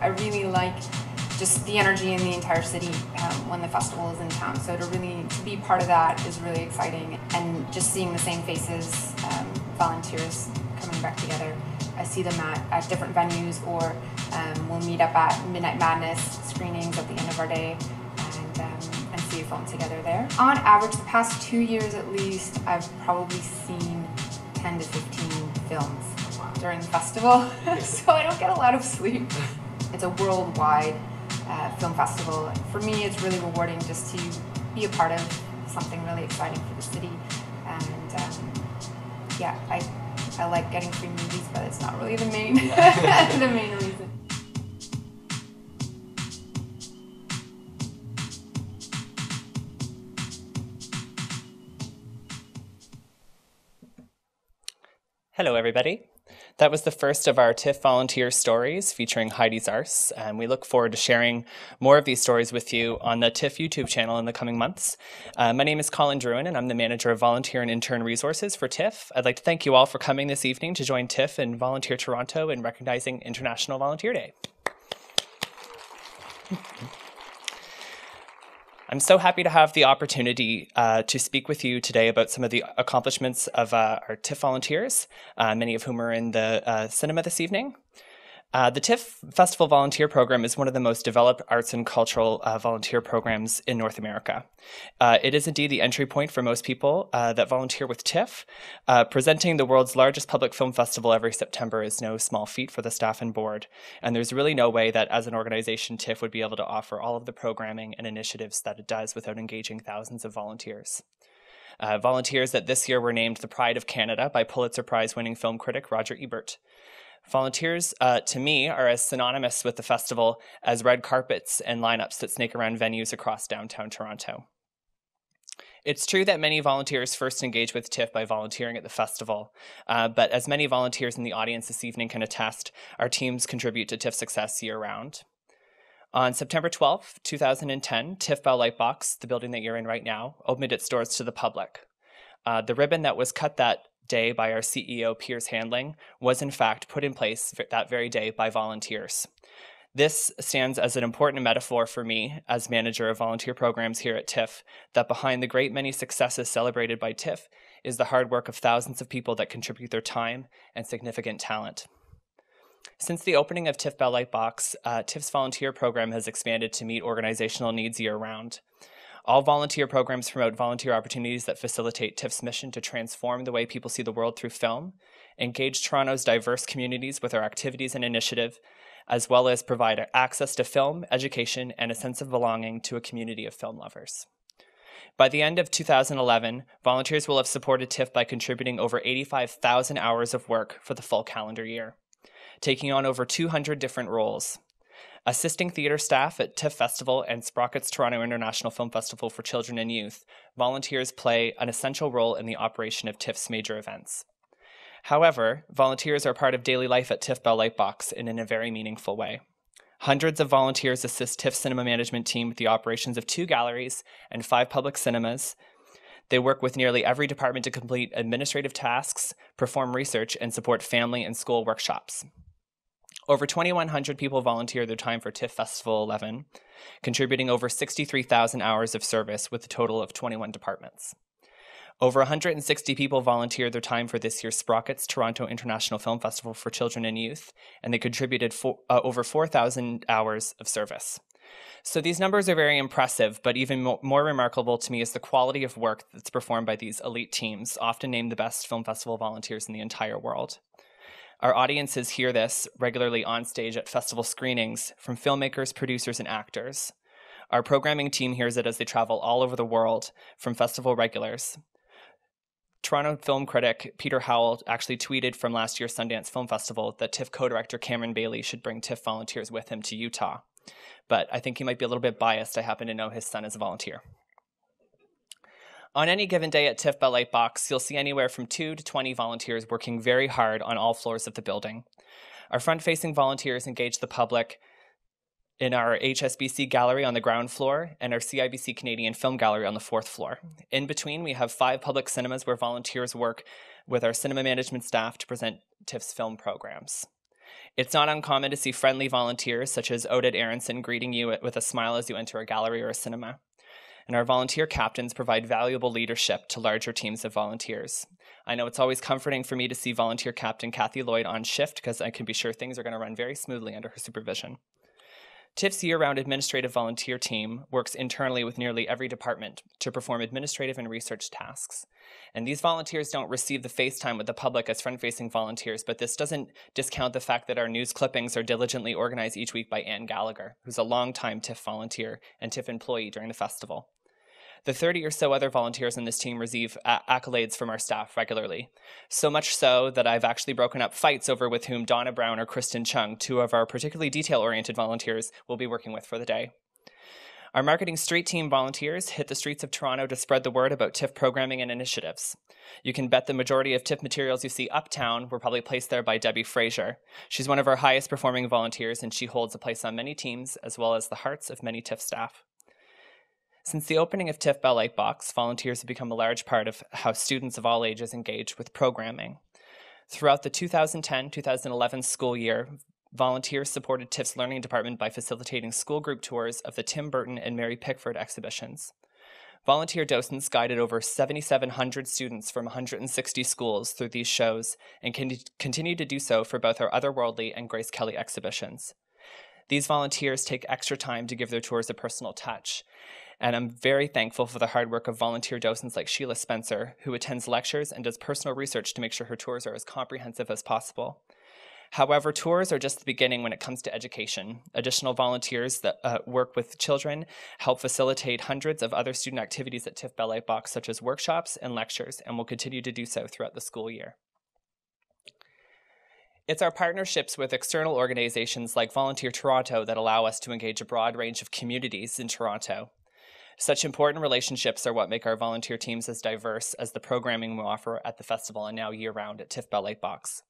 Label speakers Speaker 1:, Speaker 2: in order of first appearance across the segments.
Speaker 1: I really like just the energy in the entire city when the festival is in town. So to be part of that is really exciting, and just seeing the same faces, volunteers coming back together. I see them at different venues, or we'll meet up at Midnight Madness screenings at the end of our day and see a film together there. On average, the past 2 years at least, I've probably seen 10 to 15 films during the festival, so I don't get a lot of sleep. It's a worldwide film festival. For me, it's really rewarding just to be a part of something really exciting for the city. And yeah, I like getting free movies, but it's not really the main the main reason.
Speaker 2: Hello, everybody. That was the first of our TIFF volunteer stories featuring Heidi Zars, and we look forward to sharing more of these stories with you on the TIFF YouTube channel in the coming months. My name is Colin Druin, and I'm the Manager of Volunteer and Intern Resources for TIFF. I'd like to thank you all for coming this evening to join TIFF and Volunteer Toronto in recognizing International Volunteer Day. I'm so happy to have the opportunity to speak with you today about some of the accomplishments of our TIFF volunteers, many of whom are in the cinema this evening. The TIFF Festival Volunteer Program is one of the most developed arts and cultural volunteer programs in North America. It is indeed the entry point for most people that volunteer with TIFF. Presenting the world's largest public film festival every September is no small feat for the staff and board, and there's really no way that as an organization TIFF would be able to offer all of the programming and initiatives that it does without engaging thousands of volunteers. Volunteers that this year were named the Pride of Canada by Pulitzer Prize-winning film critic Roger Ebert. Volunteers, to me, are as synonymous with the festival as red carpets and lineups that snake around venues across downtown Toronto. It's true that many volunteers first engage with TIFF by volunteering at the festival, but as many volunteers in the audience this evening can attest, our teams contribute to TIFF success year-round. On September 12th, 2010, TIFF Bell Lightbox, the building that you're in right now, opened its doors to the public. The ribbon that was cut that day by our CEO, Piers Handling, was in fact put in place that very day by volunteers. This stands as an important metaphor for me as manager of volunteer programs here at TIFF, that behind the great many successes celebrated by TIFF is the hard work of thousands of people that contribute their time and significant talent. Since the opening of TIFF Bell Lightbox, TIFF's volunteer program has expanded to meet organizational needs year-round. All volunteer programs promote volunteer opportunities that facilitate TIFF's mission to transform the way people see the world through film, engage Toronto's diverse communities with our activities and initiative, as well as provide access to film, education, and a sense of belonging to a community of film lovers. By the end of 2011, volunteers will have supported TIFF by contributing over 85,000 hours of work for the full calendar year, taking on over 200 different roles. Assisting theater staff at TIFF Festival and Sprocket's Toronto International Film Festival for Children and Youth, volunteers play an essential role in the operation of TIFF's major events. However, volunteers are part of daily life at TIFF Bell Lightbox in a very meaningful way. Hundreds of volunteers assist TIFF's cinema management team with the operations of 2 galleries and 5 public cinemas. They work with nearly every department to complete administrative tasks, perform research, and support family and school workshops. Over 2,100 people volunteer their time for TIFF Festival 11, contributing over 63,000 hours of service with a total of 21 departments. Over 160 people volunteered their time for this year's Sprocket's Toronto International Film Festival for Children and Youth, and they contributed over 4,000 hours of service. So these numbers are very impressive, but even more remarkable to me is the quality of work that's performed by these elite teams, often named the best film festival volunteers in the entire world. Our audiences hear this regularly on stage at festival screenings from filmmakers, producers, and actors. Our programming team hears it as they travel all over the world from festival regulars. Toronto film critic Peter Howell actually tweeted from last year's Sundance Film Festival that TIFF co-director Cameron Bailey should bring TIFF volunteers with him to Utah. But I think he might be a little bit biased. I happen to know his son is a volunteer. On any given day at TIFF Bell Lightbox, you'll see anywhere from 2 to 20 volunteers working very hard on all floors of the building. Our front-facing volunteers engage the public in our HSBC gallery on the ground floor and our CIBC Canadian Film Gallery on the 4th floor. In between, we have 5 public cinemas where volunteers work with our cinema management staff to present TIFF's film programs. It's not uncommon to see friendly volunteers such as Oded Aronson greeting you with a smile as you enter a gallery or a cinema. And our volunteer captains provide valuable leadership to larger teams of volunteers. I know it's always comforting for me to see volunteer captain Kathy Lloyd on shift because I can be sure things are going to run very smoothly under her supervision. TIFF's year-round administrative volunteer team works internally with nearly every department to perform administrative and research tasks. And these volunteers don't receive the face time with the public as front-facing volunteers, but this doesn't discount the fact that our news clippings are diligently organized each week by Anne Gallagher, who's a longtime TIFF volunteer and TIFF employee during the festival. The 30 or so other volunteers on this team receive accolades from our staff regularly. So much so that I've actually broken up fights over with whom Donna Brown or Kristen Chung, two of our particularly detail-oriented volunteers, will be working with for the day. Our marketing street team volunteers hit the streets of Toronto to spread the word about TIFF programming and initiatives. You can bet the majority of TIFF materials you see uptown were probably placed there by Debbie Fraser. She's one of our highest performing volunteers, and she holds a place on many teams as well as the hearts of many TIFF staff. Since the opening of TIFF Bell Lightbox, volunteers have become a large part of how students of all ages engage with programming. Throughout the 2010-2011 school year, volunteers supported TIFF's learning department by facilitating school group tours of the Tim Burton and Mary Pickford exhibitions. Volunteer docents guided over 7,700 students from 160 schools through these shows and continue to do so for both our Otherworldly and Grace Kelly exhibitions. These volunteers take extra time to give their tours a personal touch. And I'm very thankful for the hard work of volunteer docents like Sheila Spencer, who attends lectures and does personal research to make sure her tours are as comprehensive as possible. However, tours are just the beginning when it comes to education. Additional volunteers that work with children help facilitate hundreds of other student activities at TIFF Bell Lightbox, such as workshops and lectures, and will continue to do so throughout the school year. It's our partnerships with external organizations like Volunteer Toronto that allow us to engage a broad range of communities in Toronto. Such important relationships are what make our volunteer teams as diverse as the programming we offer at the festival and now year-round at TIFF Bell Lightbox.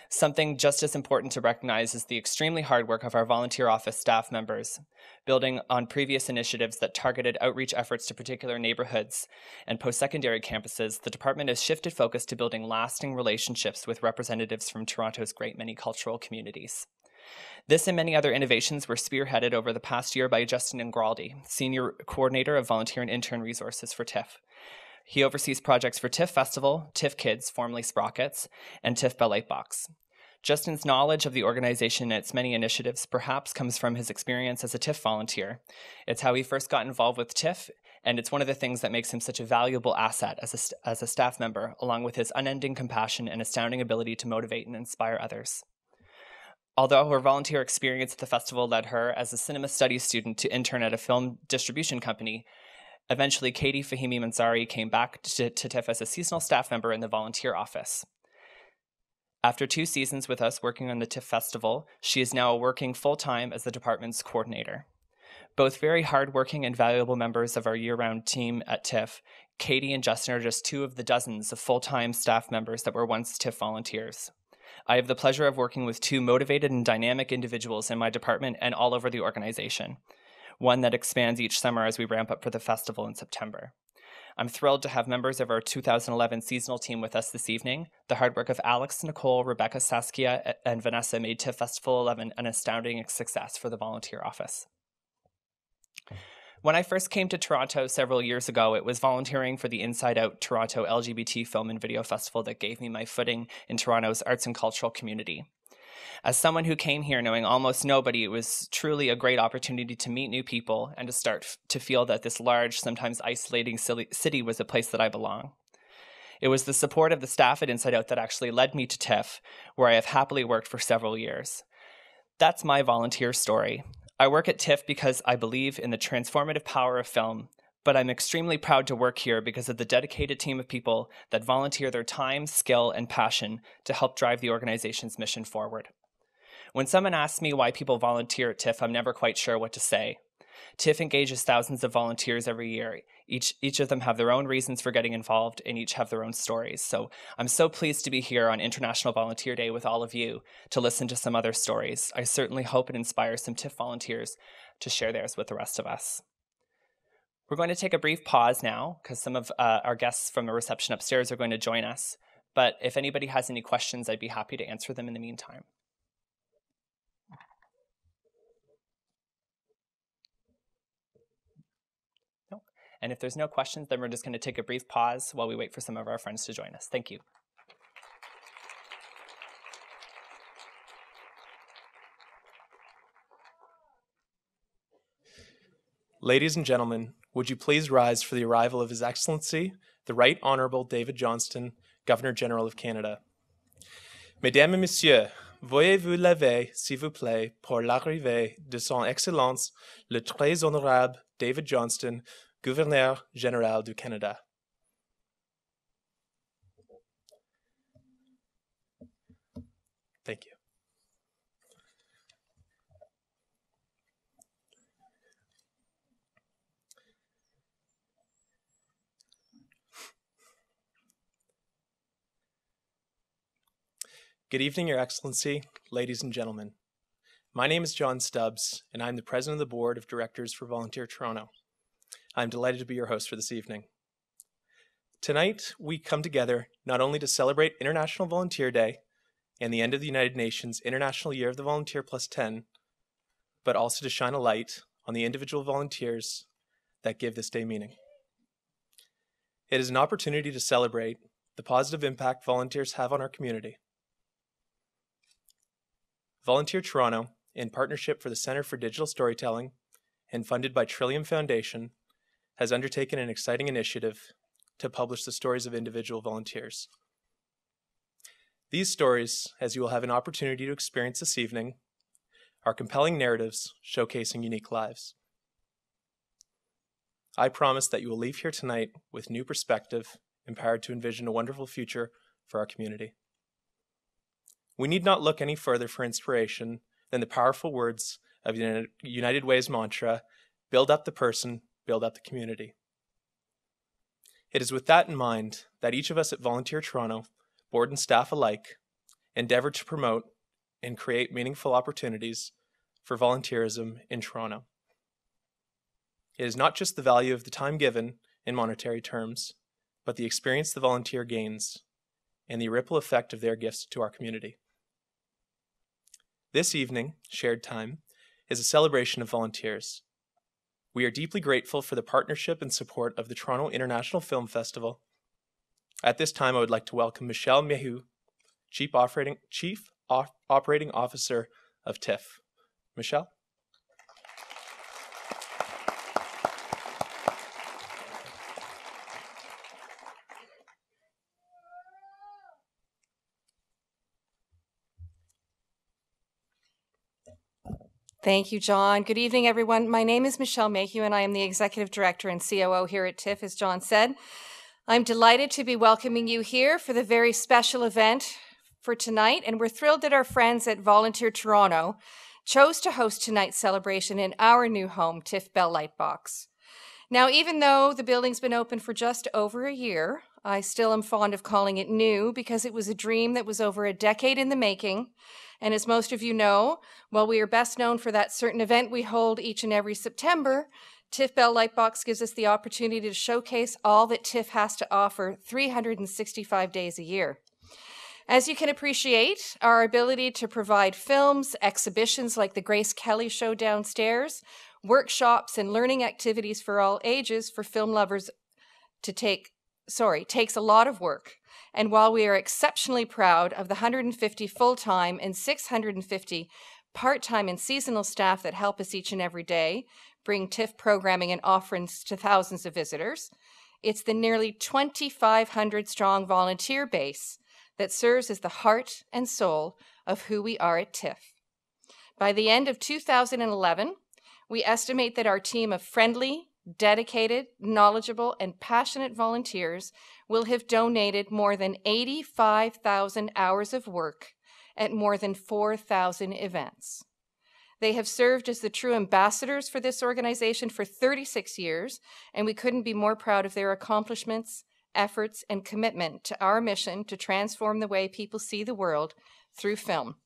Speaker 2: Something just as important to recognize is the extremely hard work of our volunteer office staff members. Building on previous initiatives that targeted outreach efforts to particular neighborhoods and post-secondary campuses, the department has shifted focus to building lasting relationships with representatives from Toronto's great many cultural communities. This and many other innovations were spearheaded over the past year by Justin Ingraldi, Senior Coordinator of Volunteer and Intern Resources for TIFF. He oversees projects for TIFF Festival, TIFF Kids, formerly Sprockets, and TIFF Bell Lightbox. Justin's knowledge of the organization and its many initiatives perhaps comes from his experience as a TIFF volunteer. It's how he first got involved with TIFF, and it's one of the things that makes him such a valuable asset as a staff member, along with his unending compassion and astounding ability to motivate and inspire others. Although her volunteer experience at the festival led her as a cinema studies student to intern at a film distribution company, eventually Katie Fahimi Manzari came back to TIFF as a seasonal staff member in the volunteer office. After 2 seasons with us working on the TIFF Festival, she is now working full-time as the department's coordinator. Both very hardworking and valuable members of our year-round team at TIFF, Katie and Justin are just 2 of the dozens of full-time staff members that were once TIFF volunteers. I have the pleasure of working with 2 motivated and dynamic individuals in my department and all over the organization, one that expands each summer as we ramp up for the festival in September. I'm thrilled to have members of our 2011 seasonal team with us this evening. The hard work of Alex, Nicole, Rebecca, Saskia, and Vanessa made TIFF Festival 11 an astounding success for the volunteer office. When I first came to Toronto several years ago, it was volunteering for the Inside Out Toronto LGBT Film and Video Festival that gave me my footing in Toronto's arts and cultural community. As someone who came here knowing almost nobody, it was truly a great opportunity to meet new people and to start to feel that this large, sometimes isolating city was a place that I belong. It was the support of the staff at Inside Out that actually led me to TIFF, where I have happily worked for several years. That's my volunteer story. I work at TIFF because I believe in the transformative power of film, but I'm extremely proud to work here because of the dedicated team of people that volunteer their time, skill, and passion to help drive the organization's mission forward. When someone asks me why people volunteer at TIFF, I'm never quite sure what to say. TIFF engages thousands of volunteers every year. Each of them have their own reasons for getting involved and each have their own stories. So I'm so pleased to be here on International Volunteer Day with all of you to listen to some other stories. I certainly hope it inspires some TIFF volunteers to share theirs with the rest of us. We're going to take a brief pause now because some of our guests from the reception upstairs are going to join us. But if anybody has any questions, I'd be happy to answer them in the meantime. And if there's no questions, then we're just going to take a brief pause while we wait for some of our friends to join us. Thank you.
Speaker 3: Ladies and gentlemen, would you please rise for the arrival of His Excellency, the Right Honourable David Johnston, Governor-General of Canada. Mesdames et Messieurs, veuillez vous lever, s'il vous plaît, pour l'arrivée de Son Excellence, le très honorable David Johnston, Gouverneur Général du Canada. Thank you. Good evening, Your Excellency, ladies and gentlemen. My name is John Stubbs, and I'm the President of the Board of Directors for Volunteer Toronto. I'm delighted to be your host for this evening. Tonight, we come together not only to celebrate International Volunteer Day and the end of the United Nations International Year of the Volunteer +10, but also to shine a light on the individual volunteers that give this day meaning. It is an opportunity to celebrate the positive impact volunteers have on our community. Volunteer Toronto, in partnership for the Centre for Digital Storytelling and funded by Trillium Foundation, has undertaken an exciting initiative to publish the stories of individual volunteers. These stories, as you will have an opportunity to experience this evening, are compelling narratives showcasing unique lives. I promise that you will leave here tonight with new perspective, empowered to envision a wonderful future for our community. We need not look any further for inspiration than the powerful words of United Way's mantra, build up the person, build up the community. It is with that in mind that each of us at Volunteer Toronto, board and staff alike, endeavor to promote and create meaningful opportunities for volunteerism in Toronto. It is not just the value of the time given in monetary terms, but the experience the volunteer gains and the ripple effect of their gifts to our community. This evening, Shared Time, is a celebration of volunteers. We are deeply grateful for the partnership and support of the Toronto International Film Festival. At this time, I would like to welcome Michelle Mehu, Chief Operating Officer of TIFF. Michelle?
Speaker 4: Thank you, John. Good evening, everyone. My name is Michelle Mayhew, and I am the Executive Director and COO here at TIFF, as John said. I'm delighted to be welcoming you here for the very special event for tonight, and we're thrilled that our friends at Volunteer Toronto chose to host tonight's celebration in our new home, TIFF Bell Lightbox. Now, even though the building's been open for just over a year, I still am fond of calling it new because it was a dream that was over a decade in the making. And as most of you know, while we are best known for that certain event we hold each and every September, TIFF Bell Lightbox gives us the opportunity to showcase all that TIFF has to offer 365 days a year. As you can appreciate, our ability to provide films, exhibitions like the Grace Kelly Show downstairs, workshops and learning activities for all ages for film lovers takes a lot of work. And while we are exceptionally proud of the 150 full-time and 650 part-time and seasonal staff that help us each and every day bring TIFF programming and offerings to thousands of visitors, it's the nearly 2,500 strong volunteer base that serves as the heart and soul of who we are at TIFF. By the end of 2011, we estimate that our team of friendly, dedicated, knowledgeable, and passionate volunteers will have donated more than 85,000 hours of work at more than 4,000 events. They have served as the true ambassadors for this organization for 36 years, and we couldn't be more proud of their accomplishments, efforts, and commitment to our mission to transform the way people see the world through film.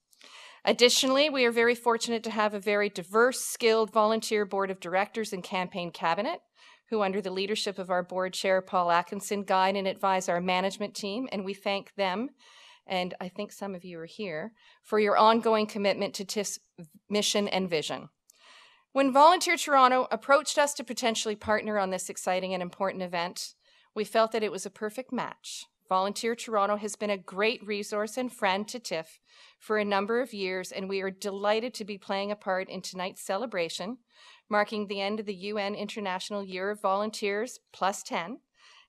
Speaker 4: Additionally, we are very fortunate to have a very diverse, skilled volunteer board of directors and campaign cabinet, who under the leadership of our board chair, Paul Atkinson, guide and advise our management team, and we thank them, and I think some of you are here, for your ongoing commitment to TIFF's mission and vision. When Volunteer Toronto approached us to potentially partner on this exciting and important event, we felt that it was a perfect match. Volunteer Toronto has been a great resource and friend to TIFF for a number of years, and we are delighted to be playing a part in tonight's celebration, marking the end of the UN International Year of Volunteers +10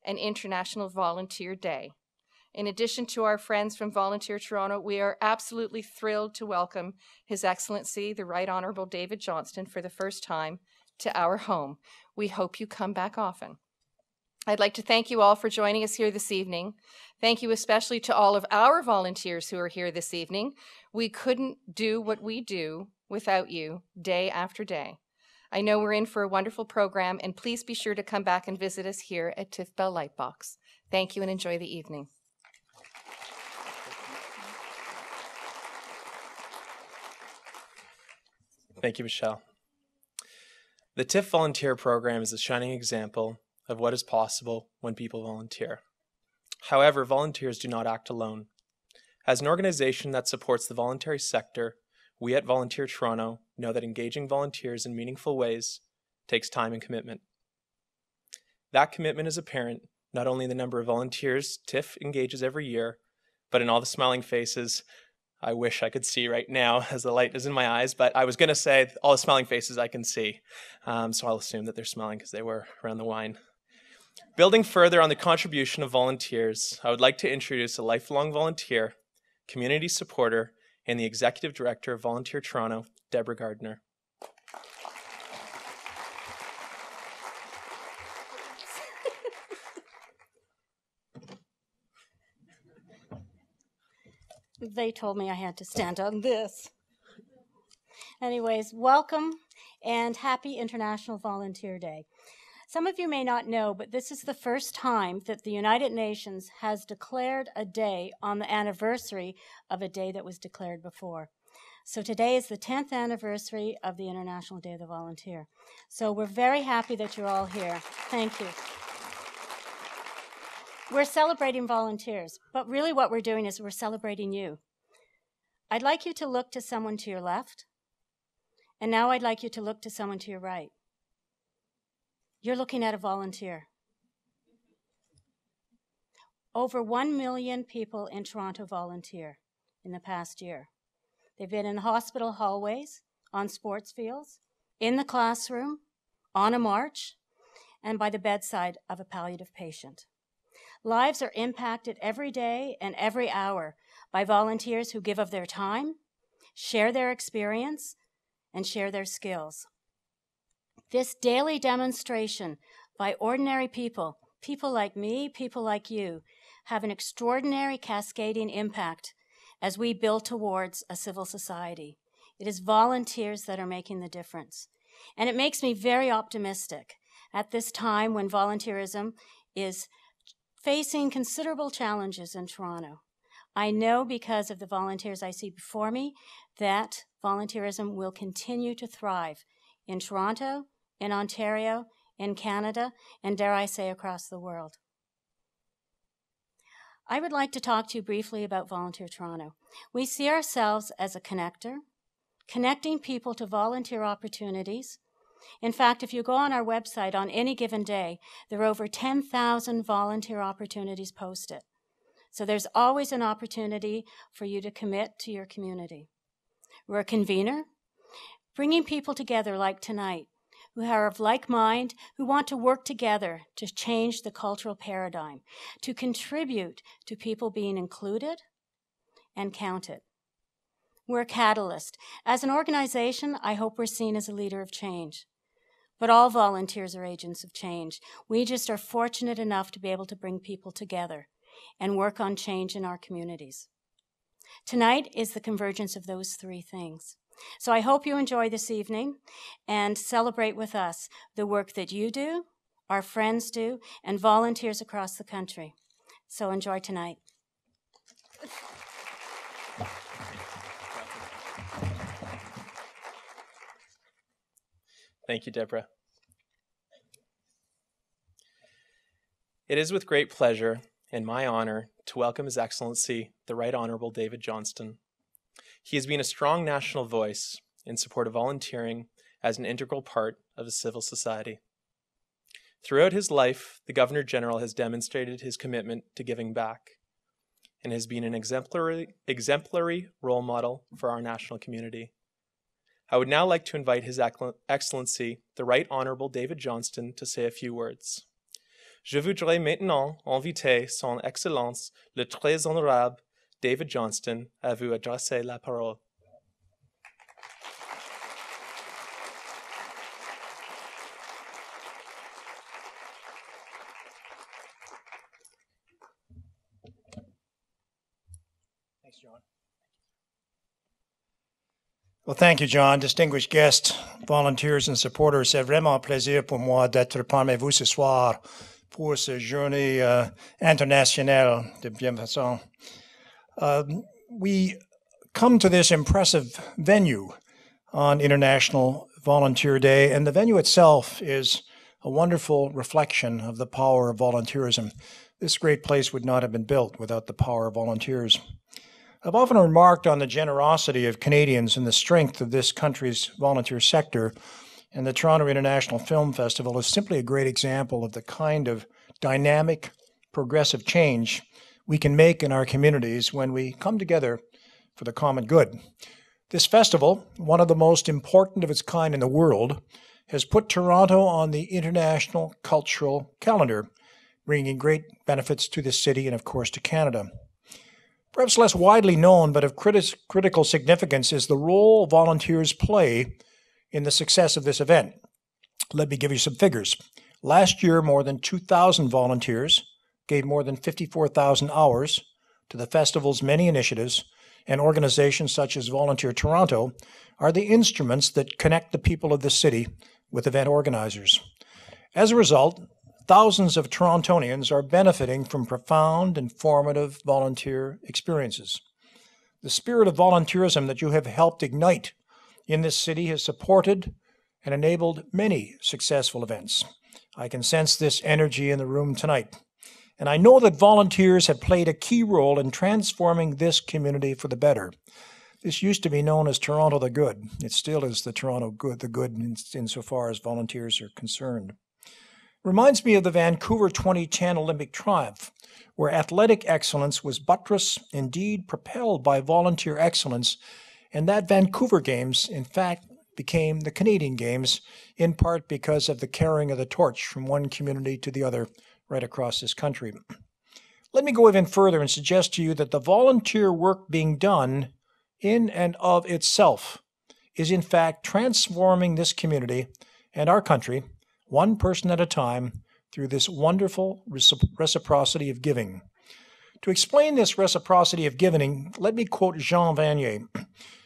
Speaker 4: and International Volunteer Day. In addition to our friends from Volunteer Toronto, we are absolutely thrilled to welcome His Excellency, the Right Honourable David Johnston, for the first time to our home. We hope you come back often. I'd like to thank you all for joining us here this evening. Thank you especially to all of our volunteers who are here this evening. We couldn't do what we do without you day after day. I know we're in for a wonderful program, and please be sure to come back and visit us here at TIFF Bell Lightbox. Thank you and enjoy the evening.
Speaker 3: Thank you, Michelle. The TIFF Volunteer Program is a shining example of what is possible when people volunteer. However, volunteers do not act alone. As an organization that supports the voluntary sector, we at Volunteer Toronto know that engaging volunteers in meaningful ways takes time and commitment. That commitment is apparent not only in the number of volunteers TIFF engages every year, but in all the smiling faces I wish I could see right now as the light is in my eyes, but I was going to say all the smiling faces I can see, so I'll assume that they're smiling because they were around the wine. Building further on the contribution of volunteers, I would like to introduce a lifelong volunteer, community supporter, and the Executive Director of Volunteer Toronto, Deborah Gardner.
Speaker 5: They told me I had to stand on this. Anyways, welcome and happy International Volunteer Day. Some of you may not know, but this is the first time that the United Nations has declared a day on the anniversary of a day that was declared before. So today is the 10th anniversary of the International Day of the Volunteer. So we're very happy that you're all here. Thank you. We're celebrating volunteers, but really what we're doing is we're celebrating you. I'd like you to look to someone to your left, and now I'd like you to look to someone to your right. You're looking at a volunteer. Over 1 million people in Toronto volunteer in the past year. They've been in hospital hallways, on sports fields, in the classroom, on a march, and by the bedside of a palliative patient. Lives are impacted every day and every hour by volunteers who give of their time, share their experience, and share their skills. This daily demonstration by ordinary people, people like me, people like you, have an extraordinary cascading impact as we build towards a civil society. It is volunteers that are making the difference. And it makes me very optimistic at this time when volunteerism is facing considerable challenges in Toronto. I know because of the volunteers I see before me that volunteerism will continue to thrive in Toronto, in Ontario, in Canada, and dare I say across the world. I would like to talk to you briefly about Volunteer Toronto. We see ourselves as a connector, connecting people to volunteer opportunities. In fact, if you go on our website on any given day, there are over 10,000 volunteer opportunities posted. So there's always an opportunity for you to commit to your community. We're a convener, bringing people together like tonight, who are of like mind, who want to work together to change the cultural paradigm, to contribute to people being included and counted. We're a catalyst. As an organization, I hope we're seen as a leader of change. But all volunteers are agents of change. We just are fortunate enough to be able to bring people together and work on change in our communities. Tonight is the convergence of those three things. So I hope you enjoy this evening and celebrate with us the work that you do, our friends do, and volunteers across the country. So enjoy tonight.
Speaker 3: Thank you, Deborah. It is with great pleasure and my honor to welcome His Excellency, the Right Honourable David Johnston. He has been a strong national voice in support of volunteering as an integral part of a civil society. Throughout his life, the Governor General has demonstrated his commitment to giving back and has been an exemplary role model for our national community. I would now like to invite His Excellency, the Right Honourable David Johnston, to say a few words. Je voudrais maintenant inviter Son Excellence, le très honorable David Johnston, à vous adresser la parole.
Speaker 6: Thanks, John. Well, thank you, John. Distinguished guests, volunteers and supporters, c'est vraiment un plaisir pour moi d'être parmi vous ce soir pour ce journée internationale de bienfaisance. We come to this impressive venue on International Volunteer Day, and the venue itself is a wonderful reflection of the power of volunteerism. This great place would not have been built without the power of volunteers. I've often remarked on the generosity of Canadians and the strength of this country's volunteer sector, and the Toronto International Film Festival is simply a great example of the kind of dynamic, progressive change we can make in our communities when we come together for the common good. This festival, one of the most important of its kind in the world, has put Toronto on the international cultural calendar, bringing great benefits to the city and, of course, to Canada. Perhaps less widely known, but of critical significance, is the role volunteers play in the success of this event. Let me give you some figures. Last year, more than 2,000 volunteers gave more than 54,000 hours to the festival's many initiatives, and organizations such as Volunteer Toronto are the instruments that connect the people of the city with event organizers. As a result, thousands of Torontonians are benefiting from profound and formative volunteer experiences. The spirit of volunteerism that you have helped ignite in this city has supported and enabled many successful events. I can sense this energy in the room tonight. And I know that volunteers have played a key role in transforming this community for the better. This used to be known as Toronto the Good. It still is the Toronto Good, the good insofar as volunteers are concerned. Reminds me of the Vancouver 2010 Olympic triumph, where athletic excellence was buttressed, indeed propelled by volunteer excellence, and that Vancouver Games, in fact, became the Canadian Games, in part because of the carrying of the torch from one community to the other right across this country. Let me go even further and suggest to you that the volunteer work being done in and of itself is in fact transforming this community and our country one person at a time, through this wonderful reciprocity of giving. To explain this reciprocity of giving, let me quote Jean Vanier,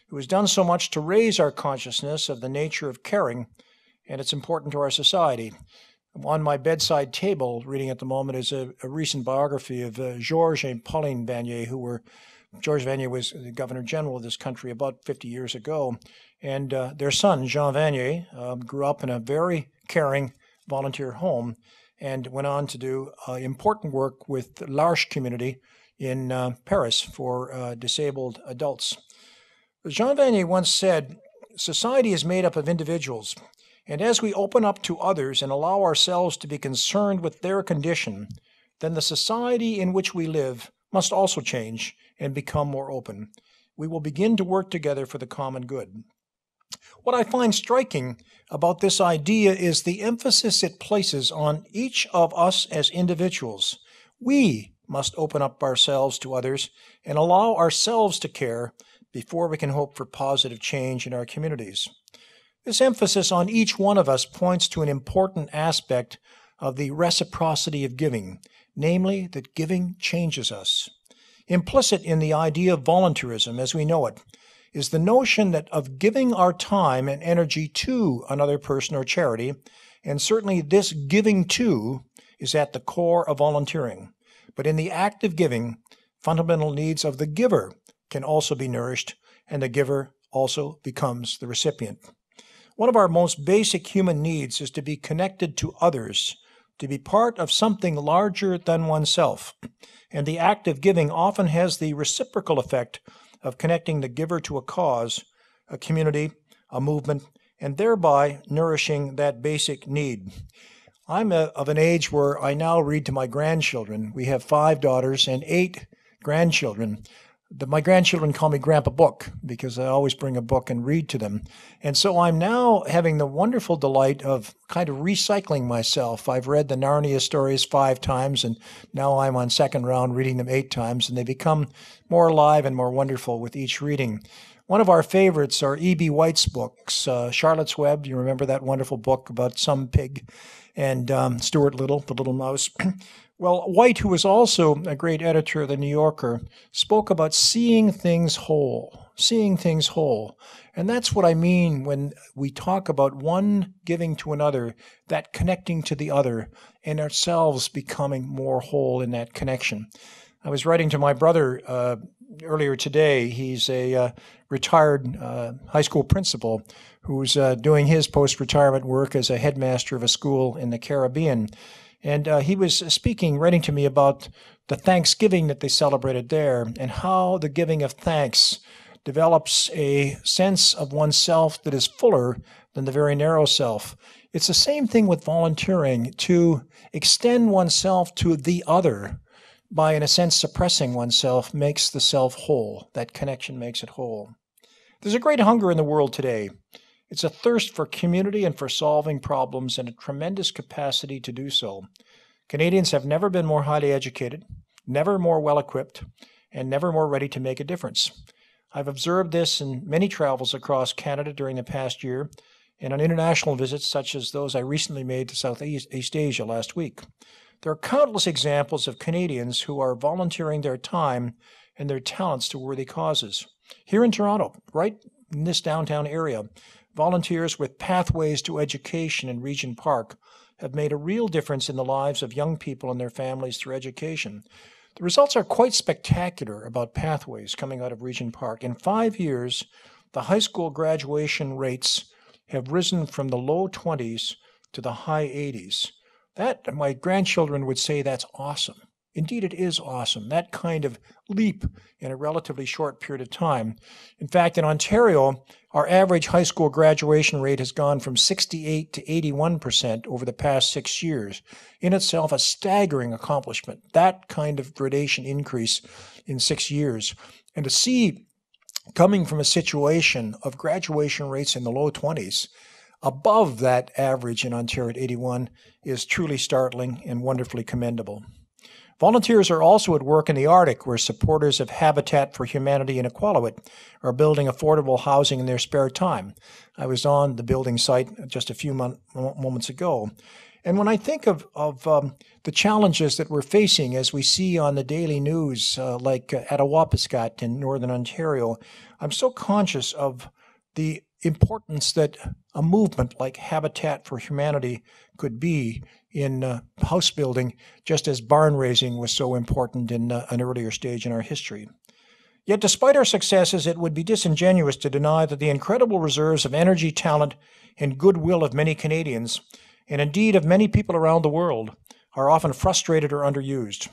Speaker 6: who has done so much to raise our consciousness of the nature of caring, and it's important to our society. On my bedside table, reading at the moment, is a recent biography of Georges and Pauline Vanier, who were Georges Vanier was the Governor General of this country about 50 years ago, and their son, Jean Vanier, grew up in a very caring volunteer home and went on to do important work with the L'Arche community in Paris for disabled adults. Jean Vanier once said, "Society is made up of individuals, and as we open up to others and allow ourselves to be concerned with their condition, then the society in which we live must also change and become more open. We will begin to work together for the common good." What I find striking about this idea is the emphasis it places on each of us as individuals. We must open up ourselves to others and allow ourselves to care before we can hope for positive change in our communities. This emphasis on each one of us points to an important aspect of the reciprocity of giving, namely that giving changes us. Implicit in the idea of volunteerism as we know it is the notion that of giving our time and energy to another person or charity, and certainly this giving to is at the core of volunteering. But in the act of giving, fundamental needs of the giver can also be nourished, and the giver also becomes the recipient. One of our most basic human needs is to be connected to others, to be part of something larger than oneself. And the act of giving often has the reciprocal effect of connecting the giver to a cause, a community, a movement, and thereby nourishing that basic need. I'm of an age where I now read to my grandchildren. We have 5 daughters and 8 grandchildren. My grandchildren call me Grandpa Book because I always bring a book and read to them. And so I'm now having the wonderful delight of kind of recycling myself. I've read the Narnia stories 5 times, and now I'm on second round reading them 8 times, and they become more alive and more wonderful with each reading. One of our favorites are E.B. White's books, Charlotte's Web. You remember that wonderful book about some pig, and Stuart Little, the little mouse. Well, White, who was also a great editor of The New Yorker, spoke about seeing things whole. And that's what I mean when we talk about one giving to another, that connecting to the other, and ourselves becoming more whole in that connection. I was writing to my brother earlier today. He's a retired high school principal who's doing his post-retirement work as a headmaster of a school in the Caribbean. And he was speaking, writing to me about the Thanksgiving that they celebrated there and how the giving of thanks develops a sense of oneself that is fuller than the very narrow self. It's the same thing with volunteering, to extend oneself to the other by, in a sense, suppressing oneself makes the self whole. That connection makes it whole. There's a great hunger in the world today. It's a thirst for community and for solving problems and a tremendous capacity to do so. Canadians have never been more highly educated, never more well-equipped, and never more ready to make a difference. I've observed this in many travels across Canada during the past year and on international visits such as those I recently made to Southeast Asia last week. There are countless examples of Canadians who are volunteering their time and their talents to worthy causes. Here in Toronto, right in this downtown area, volunteers with Pathways to Education in Regent Park have made a real difference in the lives of young people and their families through education. The results are quite spectacular about Pathways coming out of Regent Park. In 5 years, the high school graduation rates have risen from the low 20s to the high 80s. That, my grandchildren would say, that's awesome. Indeed, it is awesome, that kind of leap in a relatively short period of time. In fact, in Ontario, our average high school graduation rate has gone from 68 to 81% over the past 6 years. In itself, a staggering accomplishment, that kind of gradation increase in 6 years. And to see, coming from a situation of graduation rates in the low 20s, above that average in Ontario at 81 is truly startling and wonderfully commendable. Volunteers are also at work in the Arctic, where supporters of Habitat for Humanity in Iqaluit are building affordable housing in their spare time. I was on the building site just a few moments ago. And when I think of the challenges that we're facing, as we see on the daily news, like at Awapiskat in Northern Ontario, I'm so conscious of the importance that a movement like Habitat for Humanity could be in house building, just as barn raising was so important in an earlier stage in our history. Yet despite our successes, it would be disingenuous to deny that the incredible reserves of energy, talent, and goodwill of many Canadians, and indeed of many people around the world, are often frustrated or underused.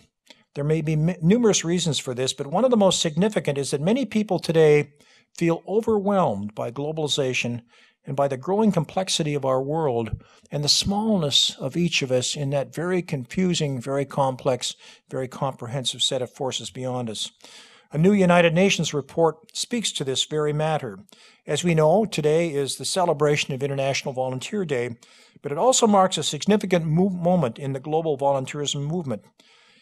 Speaker 6: There may be numerous reasons for this, but one of the most significant is that many people today feel overwhelmed by globalization and by the growing complexity of our world and the smallness of each of us in that very confusing, very complex, very comprehensive set of forces beyond us. A new United Nations report speaks to this very matter. As we know, today is the celebration of International Volunteer Day, but it also marks a significant moment in the global volunteerism movement.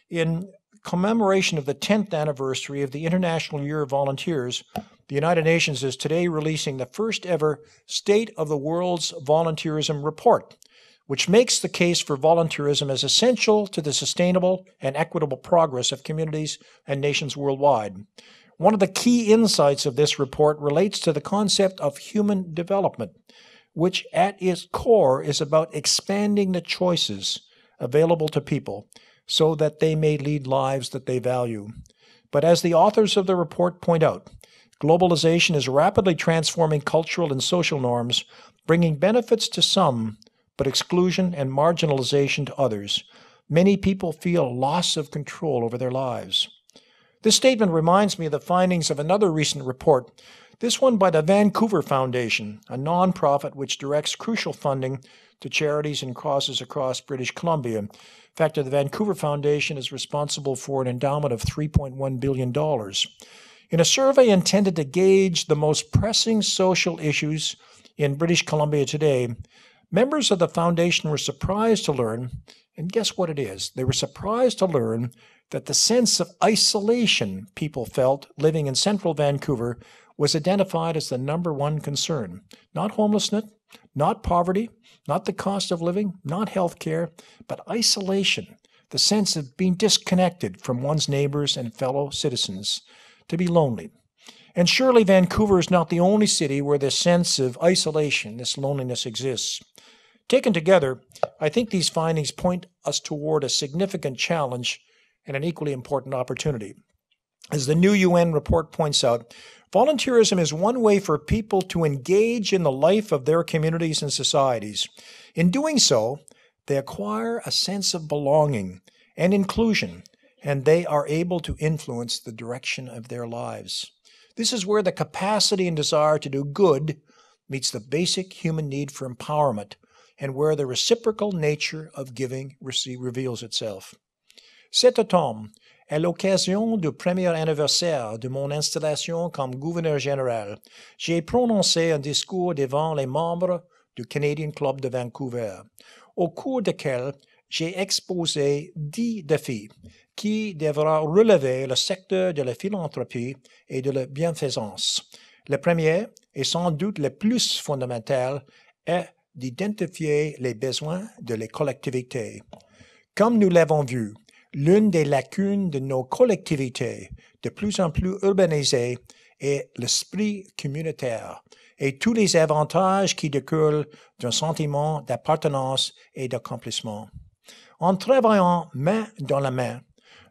Speaker 6: In commemoration of the 10th anniversary of the International Year of Volunteers, the United Nations is today releasing the first ever State of the World's Volunteerism Report, which makes the case for volunteerism as essential to the sustainable and equitable progress of communities and nations worldwide. One of the key insights of this report relates to the concept of human development, which at its core is about expanding the choices available to people so that they may lead lives that they value. But as the authors of the report point out, globalization is rapidly transforming cultural and social norms, bringing benefits to some, but exclusion and marginalization to others. Many people feel loss of control over their lives. This statement reminds me of the findings of another recent report This one by the Vancouver Foundation, a nonprofit which directs crucial funding to charities and causes across British Columbia. In fact, the Vancouver Foundation is responsible for an endowment of $3.1 billion. In a survey intended to gauge the most pressing social issues in British Columbia today, members of the foundation were surprised to learn, and guess what it is? They were surprised to learn that the sense of isolation people felt living in central Vancouver was identified as the number one concern. Not homelessness, not poverty, not the cost of living, not health care, but isolation, the sense of being disconnected from one's neighbors and fellow citizens, to be lonely. And surely Vancouver is not the only city where this sense of isolation, this loneliness exists. Taken together, I think these findings point us toward a significant challenge and an equally important opportunity. As the new UN report points out, volunteerism is one way for people to engage in the life of their communities and societies. In doing so, they acquire a sense of belonging and inclusion, and they are able to influence the direction of their lives. This is where the capacity and desire to do good meets the basic human need for empowerment, and where the reciprocal nature of giving reveals itself. Cet automne, à l'occasion du premier anniversaire de mon installation comme gouverneur général, j'ai prononcé un discours devant les membres du Canadian Club de Vancouver, au cours duquel j'ai exposé 10 défis qui devront relever le secteur de la philanthropie et de la bienfaisance. Le premier, et sans doute le plus fondamental, est d'identifier les besoins de les collectivités. Comme nous l'avons vu, l'une des lacunes de nos collectivités, de plus en plus urbanisées, est l'esprit communautaire et tous les avantages qui découlent d'un sentiment d'appartenance et d'accomplissement. En travaillant main dans la main,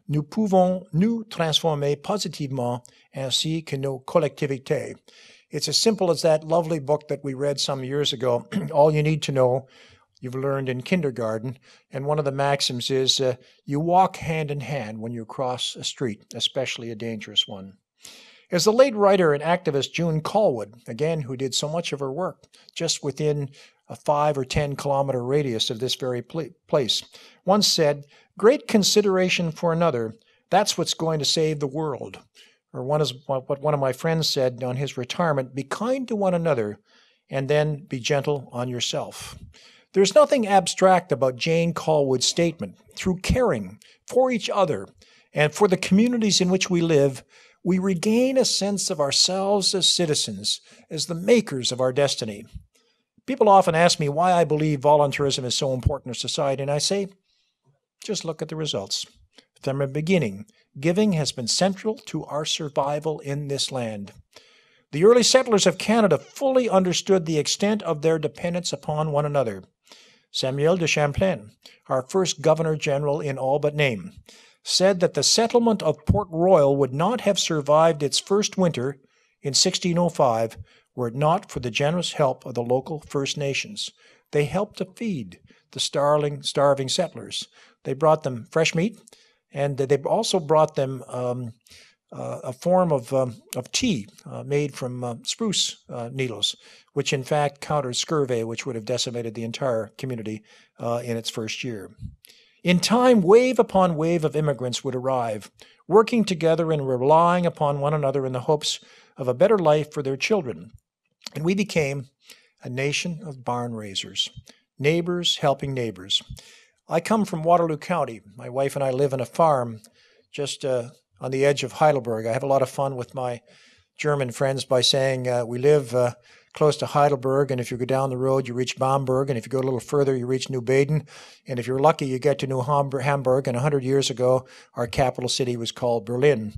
Speaker 6: nous pouvons nous transformer positivement ainsi que nos collectivités. It's as simple as that lovely book that we read some years ago, All You Need to Know, you've learned in kindergarten, and one of the maxims is you walk hand in hand when you cross a street, especially a dangerous one. As the late writer and activist June Callwood, again, who did so much of her work just within a 5 or 10 kilometer radius of this very place, once said, "Great consideration for another, that's what's going to save the world." Or what one of my friends said on his retirement, "Be kind to one another and then be gentle on yourself." There's nothing abstract about Jane Callwood's statement. Through caring for each other and for the communities in which we live, we regain a sense of ourselves as citizens, as the makers of our destiny. People often ask me why I believe volunteerism is so important to society, and I say, just look at the results. From the beginning, giving has been central to our survival in this land. The early settlers of Canada fully understood the extent of their dependence upon one another. Samuel de Champlain, our first Governor-General in all but name, said that the settlement of Port Royal would not have survived its first winter in 1605 were it not for the generous help of the local First Nations. They helped to feed the starving settlers. They brought them fresh meat, and they also brought them a form of tea made from spruce needles, which in fact countered scurvy, which would have decimated the entire community in its first year. In time, wave upon wave of immigrants would arrive, working together and relying upon one another in the hopes of a better life for their children. And we became a nation of barn raisers, neighbors helping neighbors. I come from Waterloo County. My wife and I live on a farm just on the edge of Heidelberg. I have a lot of fun with my German friends by saying we live close to Heidelberg, and if you go down the road, you reach Bamberg, and if you go a little further, you reach New Baden, and if you're lucky, you get to New Hamburg, and 100 years ago, our capital city was called Berlin.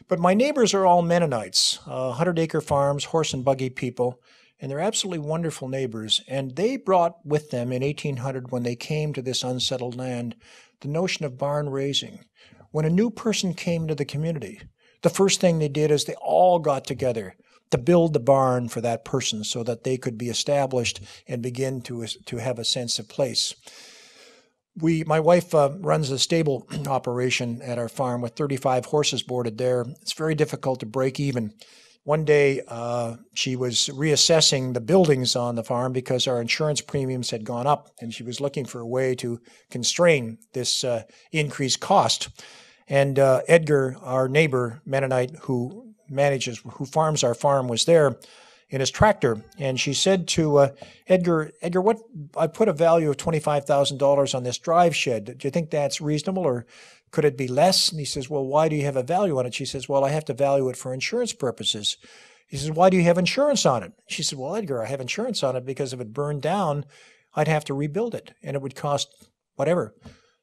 Speaker 6: But my neighbors are all Mennonites, 100-acre farms, horse and buggy people, and they're absolutely wonderful neighbors, and they brought with them in 1800, when they came to this unsettled land, the notion of barn raising. When a new person came to the community, the first thing they did is they all got together to build the barn for that person so that they could be established and begin to have a sense of place. My wife runs a stable operation at our farm with 35 horses boarded there. It's very difficult to break even One day, she was reassessing the buildings on the farm because our insurance premiums had gone up, and she was looking for a way to constrain this increased cost. And Edgar, our neighbor Mennonite who farms our farm, was there in his tractor, and she said to Edgar, what, I put a value of $25,000 on this drive shed. Do you think that's reasonable, or could it be less? And he says, well, why do you have a value on it? She says, well, I have to value it for insurance purposes. He says, why do you have insurance on it? She said, well, Edgar, I have insurance on it because if it burned down, I'd have to rebuild it, and it would cost whatever.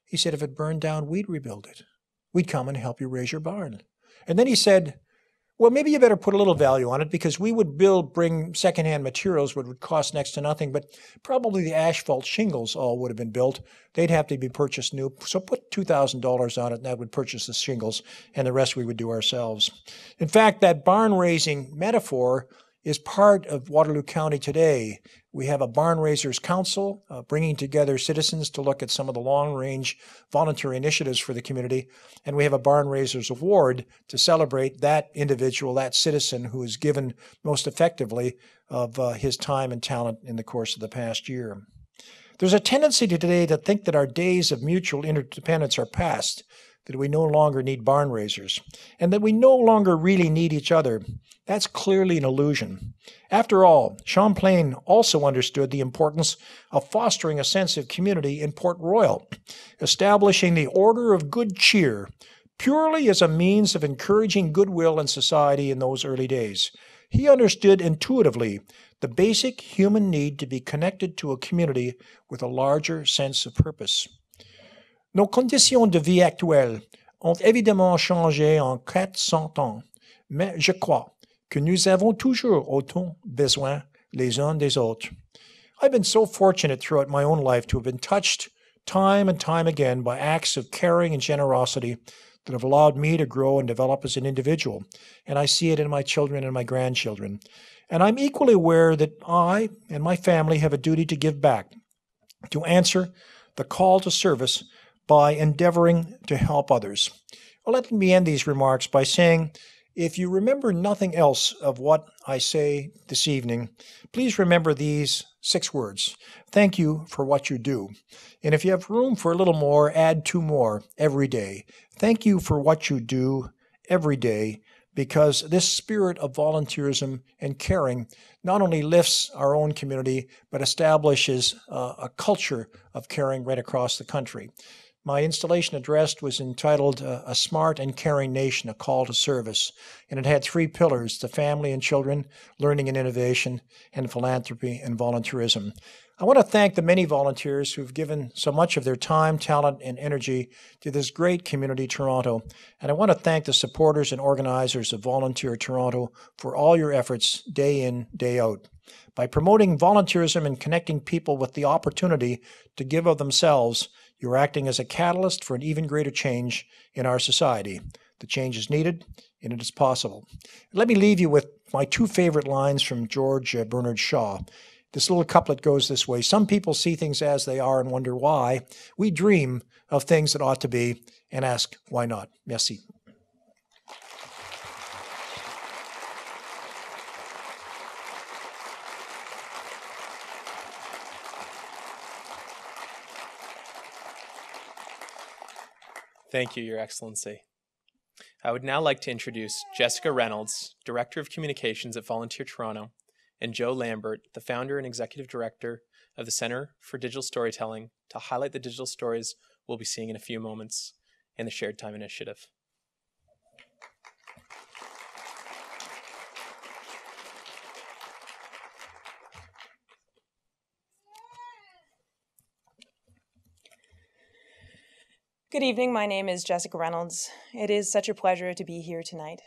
Speaker 6: He said, if it burned down, we'd rebuild it. We'd come and help you raise your barn. And then he said, well, maybe you better put a little value on it because we would bring secondhand materials, which would cost next to nothing, but probably the asphalt shingles all would have been built. They'd have to be purchased new. So put $2,000 on it, and that would purchase the shingles, and the rest we would do ourselves. In fact, that barn raising metaphor is part of Waterloo County today. We have a Barn Raisers Council bringing together citizens to look at some of the long-range volunteer initiatives for the community, and we have a Barn Raisers Award to celebrate that individual, that citizen who has given most effectively of his time and talent in the course of the past year. There's a tendency today to think that our days of mutual interdependence are past, that we no longer need barn raisers, and that we no longer really need each other. That's clearly an illusion. After all, Champlain also understood the importance of fostering a sense of community in Port Royal, establishing the order of good cheer purely as a means of encouraging goodwill in society in those early days. He understood intuitively the basic human need to be connected to a community with a larger sense of purpose. Nos conditions de vie actuelles ont évidemment changé en 400 ans, mais je crois que nous avons toujours autant besoin les uns des autres. I've been so fortunate throughout my own life to have been touched time and time again by acts of caring and generosity that have allowed me to grow and develop as an individual, and I see it in my children and my grandchildren. And I'm equally aware that I and my family have a duty to give back, to answer the call to service by endeavoring to help others. Well, let me end these remarks by saying, if you remember nothing else of what I say this evening, please remember these 6 words. Thank you for what you do. And if you have room for a little more, add 2 more every day. Thank you for what you do every day, because this spirit of volunteerism and caring not only lifts our own community, but establishes a culture of caring right across the country. My installation address was entitled A Smart and Caring Nation, A Call to Service, and it had 3 pillars: the family and children, learning and innovation, and philanthropy and volunteerism. I want to thank the many volunteers who've given so much of their time, talent, and energy to this great community, Toronto. And I want to thank the supporters and organizers of Volunteer Toronto for all your efforts day in, day out. By promoting volunteerism and connecting people with the opportunity to give of themselves, you're acting as a catalyst for an even greater change in our society. The change is needed, and it is possible. Let me leave you with my 2 favorite lines from George Bernard Shaw. This little couplet goes this way: some people see things as they are and wonder why. We dream of things that ought to be and ask, why not? Merci.
Speaker 3: Thank you, Your Excellency. I would now like to introduce Jessica Reynolds, Director of Communications at Volunteer Toronto, and Joe Lambert, the founder and executive director of the Centre for Digital Storytelling, to highlight the digital stories we'll be seeing in a few moments in the Shared Time Initiative.
Speaker 7: Good evening, my name is Jessica Reynolds. It is such a pleasure to be here tonight.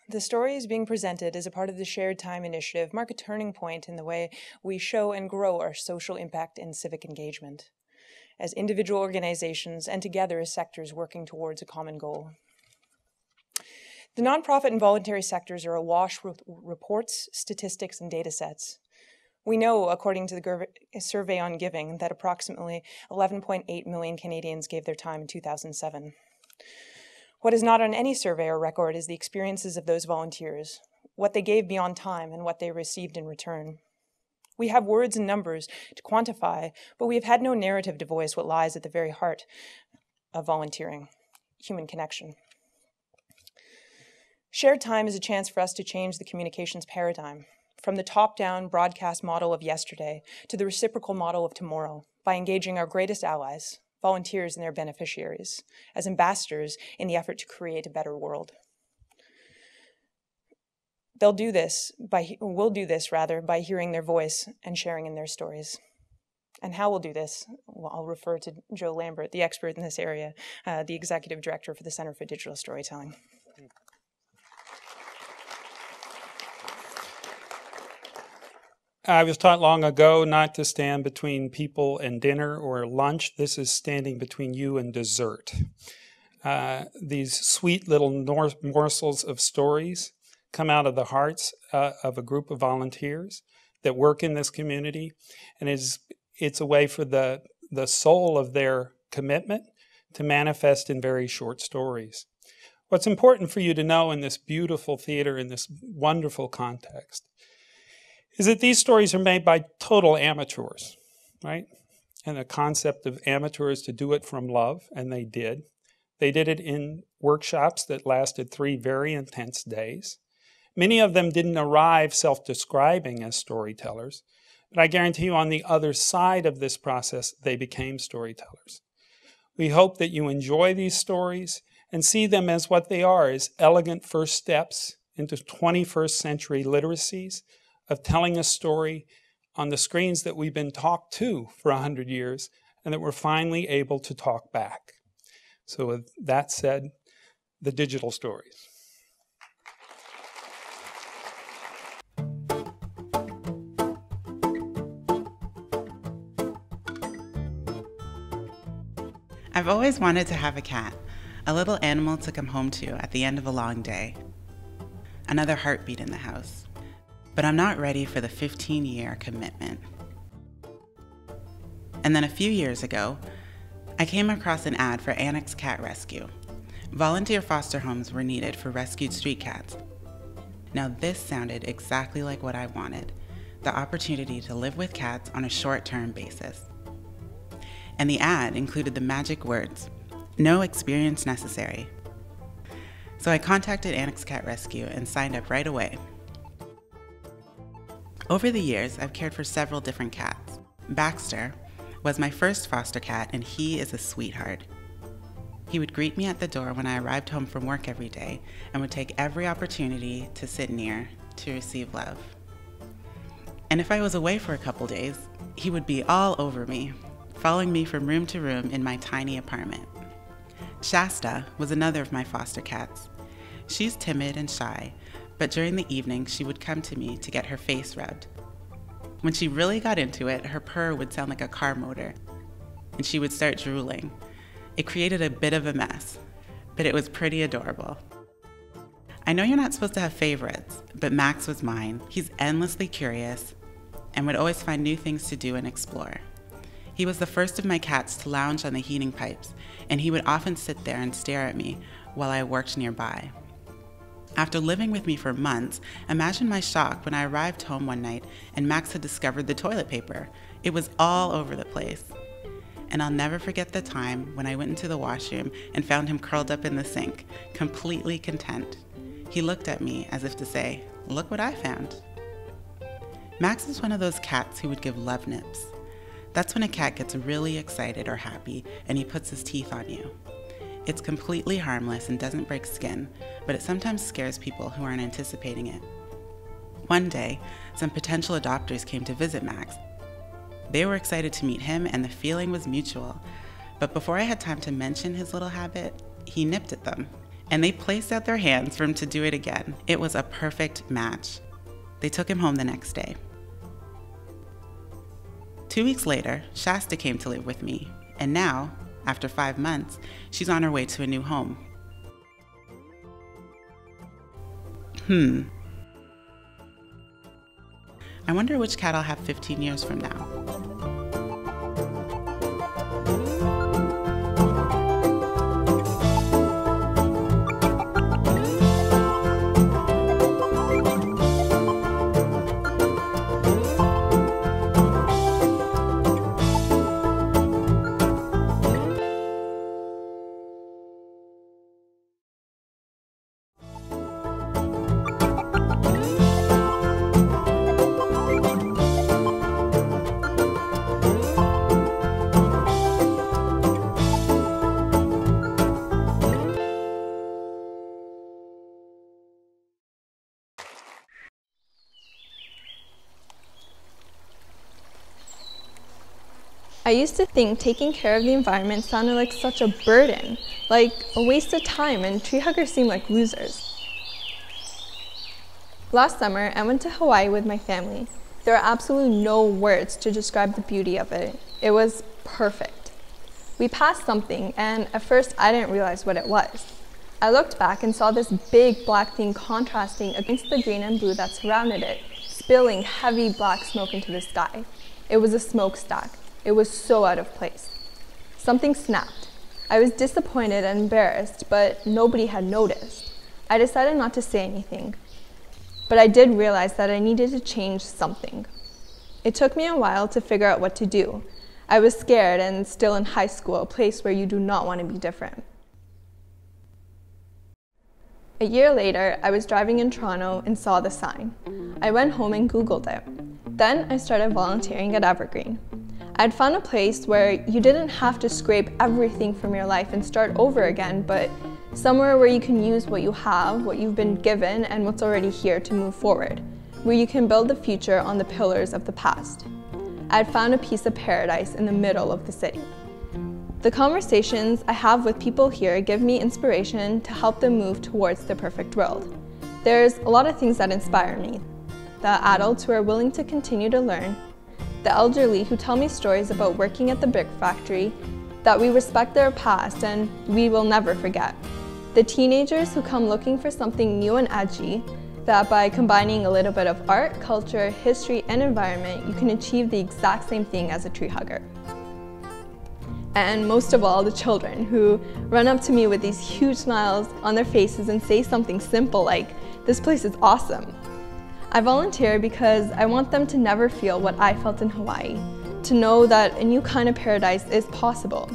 Speaker 7: The stories being presented as a part of the Shared Time Initiative mark a turning point in the way we show and grow our social impact and civic engagement, as individual organizations and together as sectors working towards a common goal. The nonprofit and voluntary sectors are awash with reports, statistics, and data sets. We know, according to the Survey on Giving, that approximately 11.8 million Canadians gave their time in 2007. What is not on any survey or record is the experiences of those volunteers, what they gave beyond time, and what they received in return. We have words and numbers to quantify, but we have had no narrative to voice what lies at the very heart of volunteering: human connection. Shared time is a chance for us to change the communications paradigm, from the top-down broadcast model of yesterday to the reciprocal model of tomorrow, by engaging our greatest allies, volunteers and their beneficiaries, as ambassadors in the effort to create a better world. We'll do this by hearing their voice and sharing in their stories. And how we'll do this, well, I'll refer to Joe Lambert, the expert in this area, the Executive Director for the Center for Digital Storytelling.
Speaker 8: I was taught long ago not to stand between people and dinner or lunch. This is standing between you and dessert. These sweet little morsels of stories come out of the hearts of a group of volunteers that work in this community, and it's a way for the soul of their commitment to manifest in very short stories. What's important for you to know in this beautiful theater, in this wonderful context, is that these stories are made by total amateurs, right? And the concept of amateurs to do it from love, and they did. They did it in workshops that lasted 3 very intense days. Many of them didn't arrive self-describing as storytellers, but I guarantee you on the other side of this process, they became storytellers. We hope that you enjoy these stories and see them as what they are, as elegant first steps into 21st century literacies of telling a story on the screens that we've been talked to for 100 years and that we're finally able to talk back. So with that said, the digital stories.
Speaker 9: I've always wanted to have a cat, a little animal to come home to at the end of a long day. Another heartbeat in the house. But I'm not ready for the 15-year commitment. And then a few years ago, I came across an ad for Annex Cat Rescue. Volunteer foster homes were needed for rescued street cats. Now this sounded exactly like what I wanted, the opportunity to live with cats on a short-term basis. And the ad included the magic words, "No experience necessary." So I contacted Annex Cat Rescue and signed up right away. Over the years, I've cared for several different cats. Baxter was my first foster cat, and he is a sweetheart. He would greet me at the door when I arrived home from work every day and would take every opportunity to sit near to receive love. And if I was away for a couple days, he would be all over me, following me from room to room in my tiny apartment. Shasta was another of my foster cats. She's timid and shy, but during the evening, she would come to me to get her face rubbed. When she really got into it, her purr would sound like a car motor, and she would start drooling. It created a bit of a mess, but it was pretty adorable. I know you're not supposed to have favorites, but Max was mine. He's endlessly curious and would always find new things to do and explore. He was the first of my cats to lounge on the heating pipes, and he would often sit there and stare at me while I worked nearby. After living with me for months, imagine my shock when I arrived home one night and Max had discovered the toilet paper. It was all over the place. And I'll never forget the time when I went into the washroom and found him curled up in the sink, completely content. He looked at me as if to say, "Look what I found." Max is one of those cats who would give love nips. That's when a cat gets really excited or happy and he puts his teeth on you. It's completely harmless and doesn't break skin, but it sometimes scares people who aren't anticipating it. One day, some potential adopters came to visit Max. They were excited to meet him and the feeling was mutual. But before I had time to mention his little habit, he nipped at them. And they placed out their hands for him to do it again. It was a perfect match. They took him home the next day. 2 weeks later, Shasta came to live with me. And now, after 5 months, she's on her way to a new home. I wonder which cat I'll have 15 years from now.
Speaker 10: I used to think taking care of the environment sounded like such a burden, like a waste of time, and tree huggers seemed like losers. Last summer, I went to Hawaii with my family. There are absolutely no words to describe the beauty of it. It was perfect. We passed something, and at first I didn't realize what it was. I looked back and saw this big black thing contrasting against the green and blue that surrounded it, spilling heavy black smoke into the sky. It was a smokestack. It was so out of place. Something snapped. I was disappointed and embarrassed, but nobody had noticed. I decided not to say anything. But I did realize that I needed to change something. It took me a while to figure out what to do. I was scared and still in high school, a place where you do not want to be different. A year later, I was driving in Toronto and saw the sign. I went home and Googled it. Then I started volunteering at Evergreen. I'd found a place where you didn't have to scrape everything from your life and start over again, but somewhere where you can use what you have, what you've been given, and what's already here to move forward, where you can build the future on the pillars of the past. I'd found a piece of paradise in the middle of the city. The conversations I have with people here give me inspiration to help them move towards the perfect world. There's a lot of things that inspire me. The adults who are willing to continue to learn, the elderly who tell me stories about working at the brick factory, that we respect their past and we will never forget. The teenagers who come looking for something new and edgy, that by combining a little bit of art, culture, history, and environment, you can achieve the exact same thing as a tree hugger. And most of all, the children who run up to me with these huge smiles on their faces and say something simple like, "This place is awesome." I volunteer because I want them to never feel what I felt in Hawaii, to know that a new kind of paradise is possible.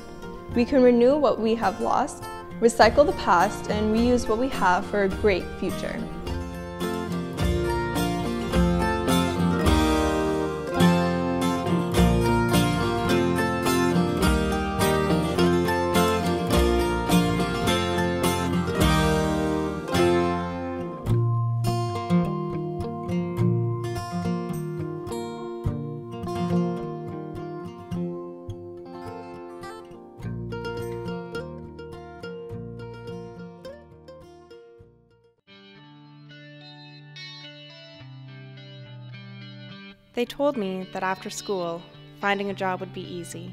Speaker 10: We can renew what we have lost, recycle the past, and reuse what we have for a great future.
Speaker 11: They told me that after school, finding a job would be easy.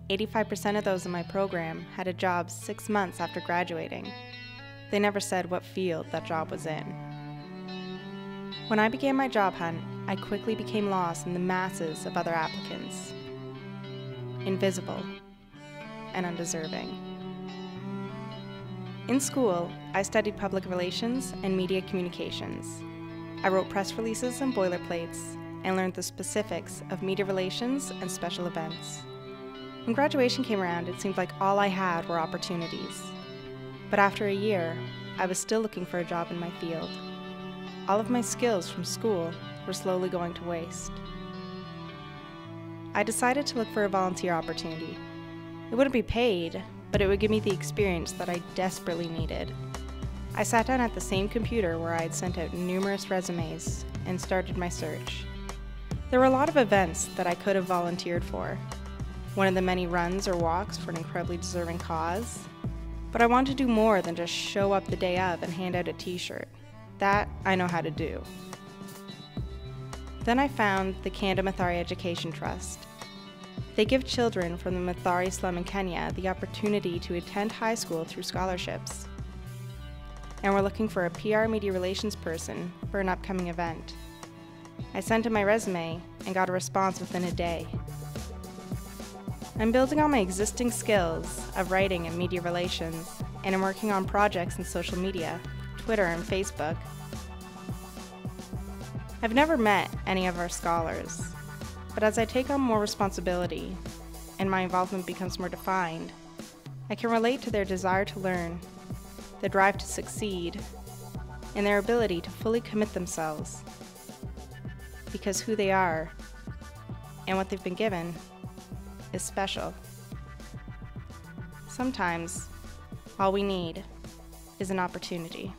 Speaker 11: 85% of those in my program had a job 6 months after graduating. They never said what field that job was in. When I began my job hunt, I quickly became lost in the masses of other applicants. Invisible and undeserving. In school, I studied public relations and media communications. I wrote press releases and boilerplates and learned the specifics of media relations and special events. When graduation came around, it seemed like all I had were opportunities. But after a year, I was still looking for a job in my field. All of my skills from school were slowly going to waste. I decided to look for a volunteer opportunity. It wouldn't be paid, but it would give me the experience that I desperately needed. I sat down at the same computer where I had sent out numerous resumes and started my search. There were a lot of events that I could have volunteered for. One of the many runs or walks for an incredibly deserving cause. But I wanted to do more than just show up the day of and hand out a t-shirt. That I know how to do. Then I found the Kanda Mathari Education Trust. They give children from the Mathari slum in Kenya the opportunity to attend high school through scholarships. And we're looking for a PR media relations person for an upcoming event. I sent in my resume and got a response within a day. I'm building on my existing skills of writing and media relations, and I'm working on projects in social media, Twitter and Facebook. I've never met any of our scholars, but as I take on more responsibility and my involvement becomes more defined, I can relate to their desire to learn, the drive to succeed, and their ability to fully commit themselves, because who they are and what they've been given is special. Sometimes all we need is an opportunity.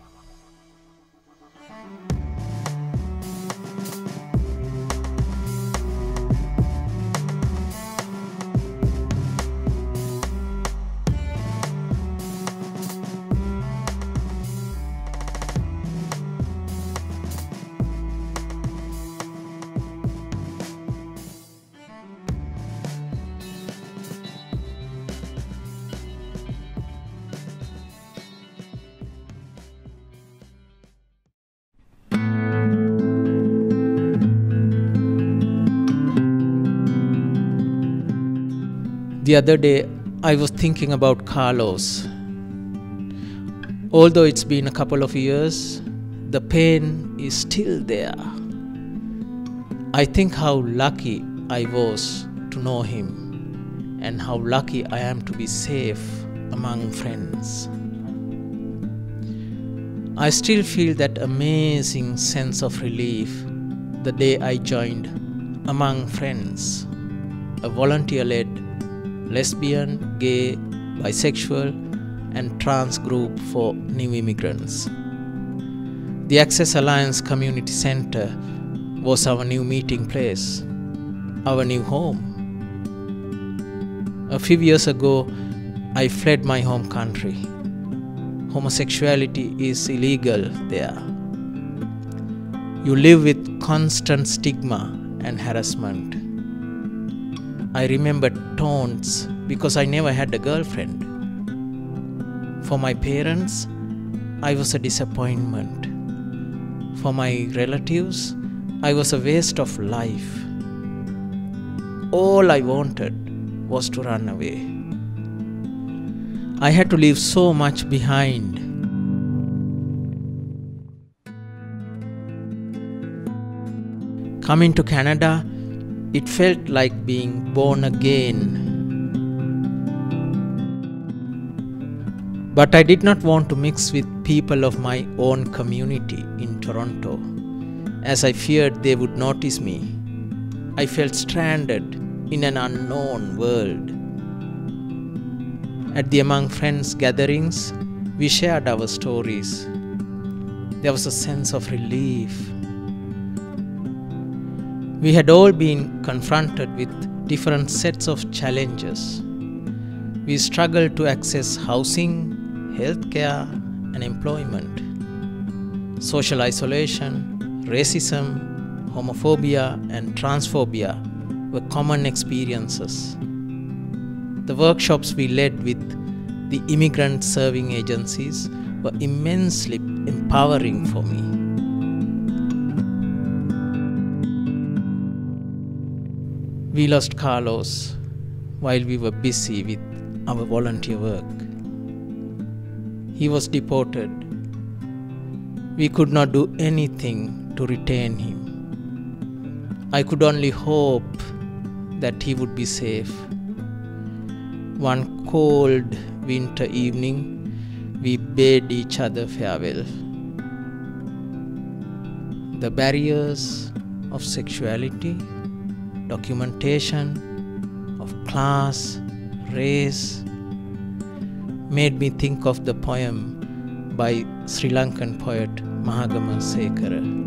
Speaker 12: The other day, I was thinking about Carlos. Although it's been a couple of years, the pain is still there. I think how lucky I was to know him and how lucky I am to be safe among friends. I still feel that amazing sense of relief the day I joined Among Friends, a volunteer-led lesbian, gay, bisexual, and trans group for new immigrants. The Access Alliance Community Center was our new meeting place, our new home. A few years ago, I fled my home country. Homosexuality is illegal there. You live with constant stigma and harassment. I remember taunts because I never had a girlfriend. For my parents, I was a disappointment. For my relatives, I was a waste of life. All I wanted was to run away. I had to leave so much behind. Coming to Canada, it felt like being born again. But I did not want to mix with people of my own community in Toronto, as I feared they would notice me. I felt stranded in an unknown world. At the Among Friends gatherings, we shared our stories. There was a sense of relief. We had all been confronted with different sets of challenges. We struggled to access housing, healthcare, and employment. Social isolation, racism, homophobia, and transphobia were common experiences. The workshops we led with the immigrant serving agencies were immensely empowering for me. We lost Carlos while we were busy with our volunteer work. He was deported. We could not do anything to retain him. I could only hope that he would be safe. One cold winter evening, we bade each other farewell. The barriers of sexuality, documentation, of class, race, made me think of the poem by Sri Lankan poet Mahagama Sekara.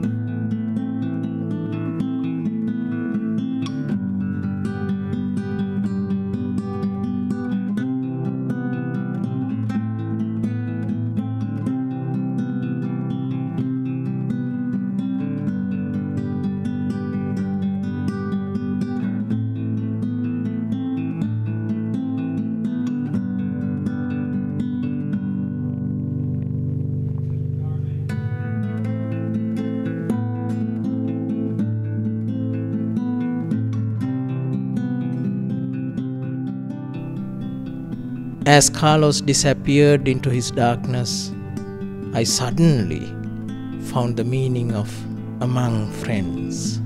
Speaker 12: As Carlos disappeared into his darkness, I suddenly found the meaning of Among Friends.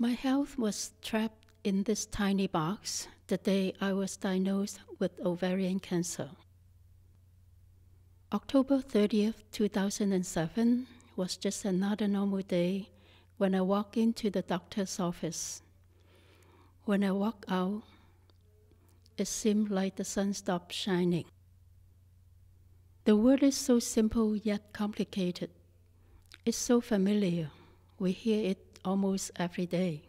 Speaker 13: My health was trapped in this tiny box the day I was diagnosed with ovarian cancer. October 30th, 2007 was just another normal day when I walk into the doctor's office. When I walk out, it seemed like the sun stopped shining. The word is so simple yet complicated. It's so familiar. We hear it almost every day.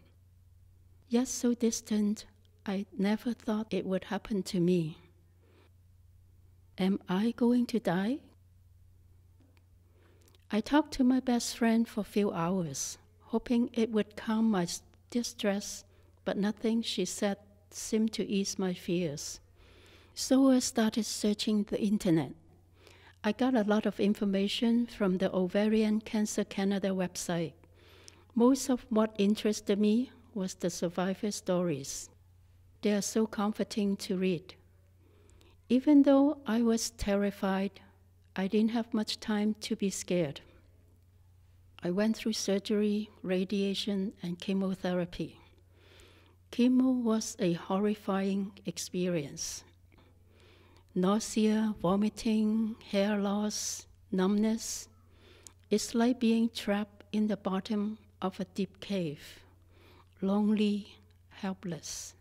Speaker 13: Yet so distant, I never thought it would happen to me. Am I going to die? I talked to my best friend for a few hours, hoping it would calm my distress, but nothing she said seemed to ease my fears. So I started searching the internet. I got a lot of information from the Ovarian Cancer Canada website. Most of what interested me was the survivor stories. They are so comforting to read. Even though I was terrified, I didn't have much time to be scared. I went through surgery, radiation, and chemotherapy. Chemo was a horrifying experience. Nausea, vomiting, hair loss, numbness. It's like being trapped in the bottom of a deep cave, lonely, helpless.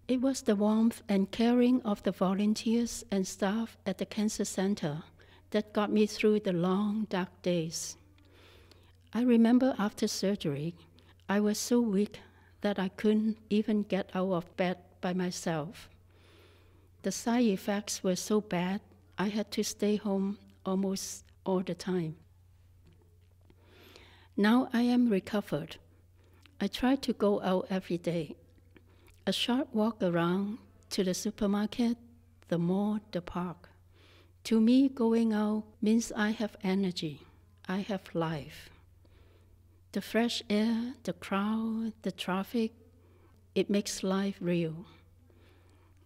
Speaker 13: It was the warmth and caring of the volunteers and staff at the cancer center that got me through the long, dark days. I remember after surgery, I was so weak that I couldn't even get out of bed by myself. The side effects were so bad, I had to stay home almost all the time. Now I am recovered. I try to go out every day. A short walk around to the supermarket, the mall, the park. To me, going out means I have energy, I have life. The fresh air, the crowd, the traffic, it makes life real.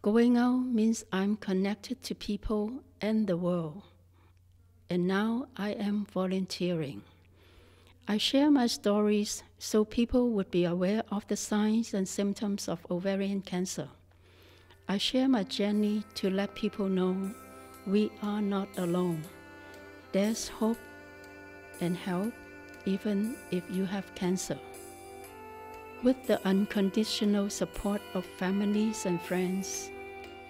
Speaker 13: Going out means I'm connected to people and the world. And now I am volunteering. I share my stories so people would be aware of the signs and symptoms of ovarian cancer. I share my journey to let people know we are not alone. There's hope and help even if you have cancer. With the unconditional support of families and friends,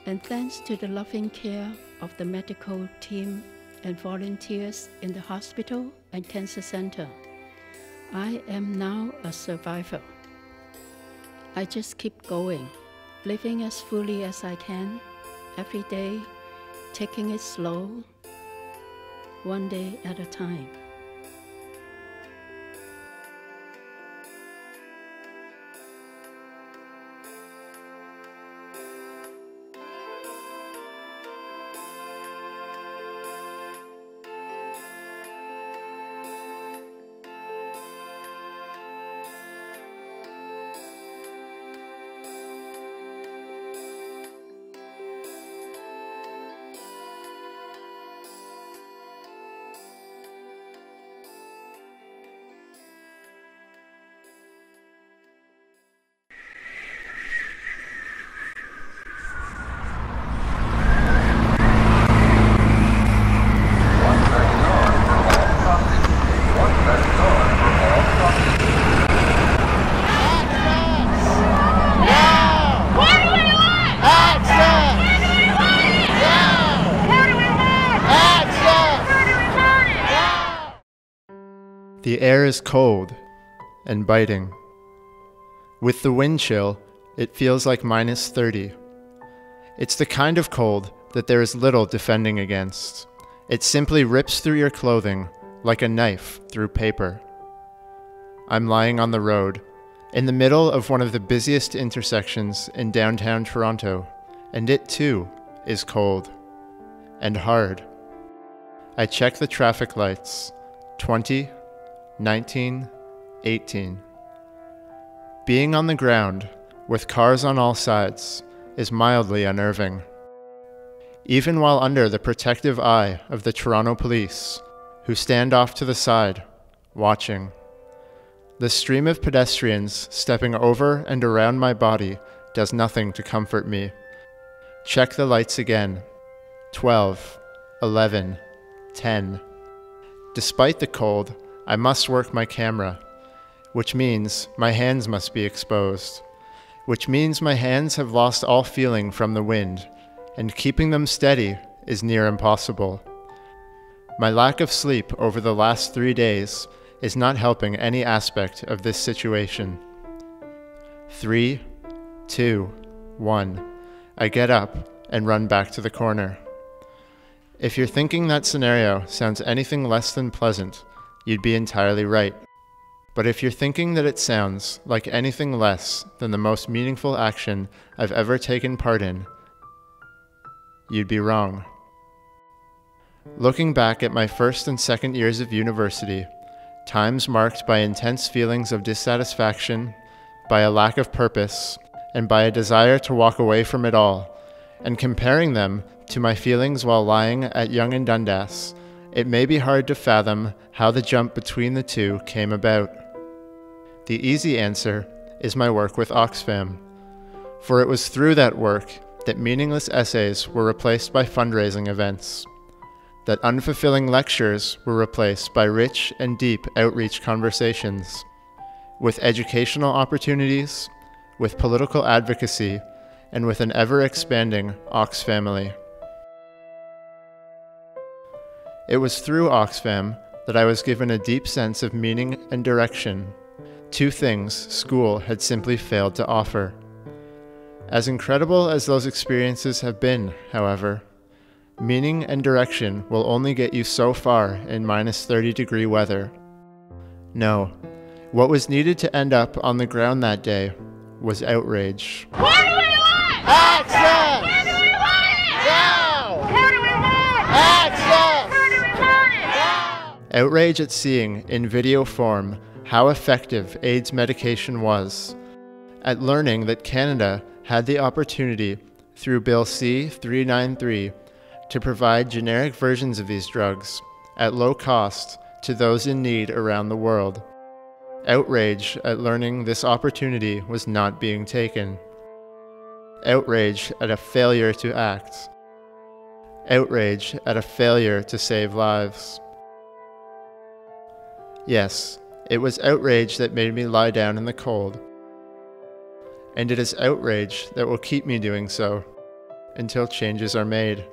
Speaker 13: and thanks to the loving care of the medical team and volunteers in the hospital and cancer center, I am now a survivor. I just keep going, living as fully as I can, every day, taking it slow, one day at a time.
Speaker 14: The air is cold and biting. With the wind chill, it feels like -30. It's the kind of cold that there is little defending against. It simply rips through your clothing like a knife through paper. I'm lying on the road, in the middle of one of the busiest intersections in downtown Toronto, and it too is cold and hard. I check the traffic lights, 20, 19, 18. Being on the ground, with cars on all sides, is mildly unnerving. Even while under the protective eye of the Toronto police, who stand off to the side, watching. The stream of pedestrians stepping over and around my body does nothing to comfort me. Check the lights again. 12, 11, 10. Despite the cold, I must work my camera, which means my hands must be exposed, which means my hands have lost all feeling from the wind, and keeping them steady is near impossible. My lack of sleep over the last 3 days is not helping any aspect of this situation. 3, 2, 1. I get up and run back to the corner. If you're thinking that scenario sounds anything less than pleasant, you'd be entirely right. But if you're thinking that it sounds like anything less than the most meaningful action I've ever taken part in, you'd be wrong. Looking back at my first and second years of university, times marked by intense feelings of dissatisfaction, by a lack of purpose, and by a desire to walk away from it all, and comparing them to my feelings while lying at Yonge and Dundas, it may be hard to fathom how the jump between the two came about. The easy answer is my work with Oxfam, for it was through that work that meaningless essays were replaced by fundraising events, that unfulfilling lectures were replaced by rich and deep outreach conversations, with educational opportunities, with political advocacy, and with an ever-expanding Ox family. It was through Oxfam that I was given a deep sense of meaning and direction, two things school had simply failed to offer. As incredible as those experiences have been, however, meaning and direction will only get you so far in -30-degree weather. No, what was needed to end up on the ground that day was outrage.
Speaker 15: What do we want? Access! Where do we want it? Now! Who do we want? Access! Who do we want it? Now!
Speaker 14: Outrage at seeing, in video form, how effective AIDS medication was, at learning that Canada had the opportunity, through Bill C-393, to provide generic versions of these drugs, at low cost, to those in need around the world. Outrage at learning this opportunity was not being taken. Outrage at a failure to act. Outrage at a failure to save lives. Yes, it was outrage that made me lie down in the cold. And it is outrage that will keep me doing so until changes are made.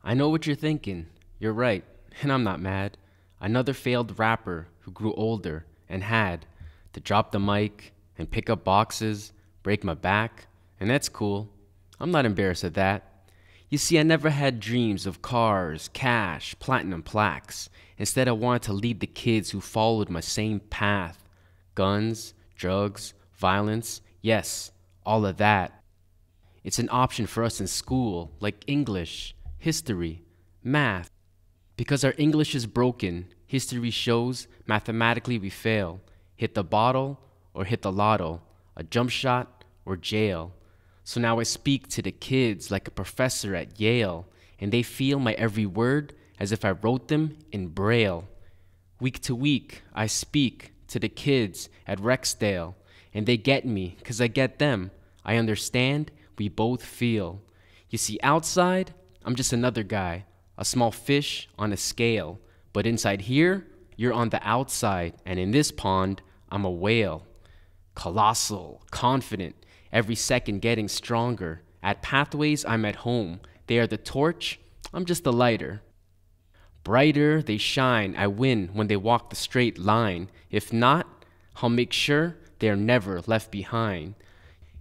Speaker 16: I know what you're thinking. You're right, and I'm not mad. Another failed rapper who grew older and had to drop the mic and pick up boxes, break my back, and that's cool. I'm not embarrassed of that. You see, I never had dreams of cars, cash, platinum plaques. Instead, I wanted to lead the kids who followed my same path. Guns, drugs, violence, yes, all of that. It's an option for us in school, like English, history, math. Because our English is broken, history shows mathematically we fail. Hit the bottle or hit the lotto, a jump shot or jail. So now I speak to the kids like a professor at Yale, and they feel my every word as if I wrote them in Braille. Week to week, I speak to the kids at Rexdale, and they get me 'cause I get them. I understand, we both feel. You see, outside, I'm just another guy, a small fish on a scale. But inside here, you're on the outside, and in this pond, I'm a whale. Colossal, confident, every second getting stronger. At Pathways, I'm at home. They are the torch, I'm just the lighter. Brighter they shine, I win when they walk the straight line. If not, I'll make sure they're never left behind.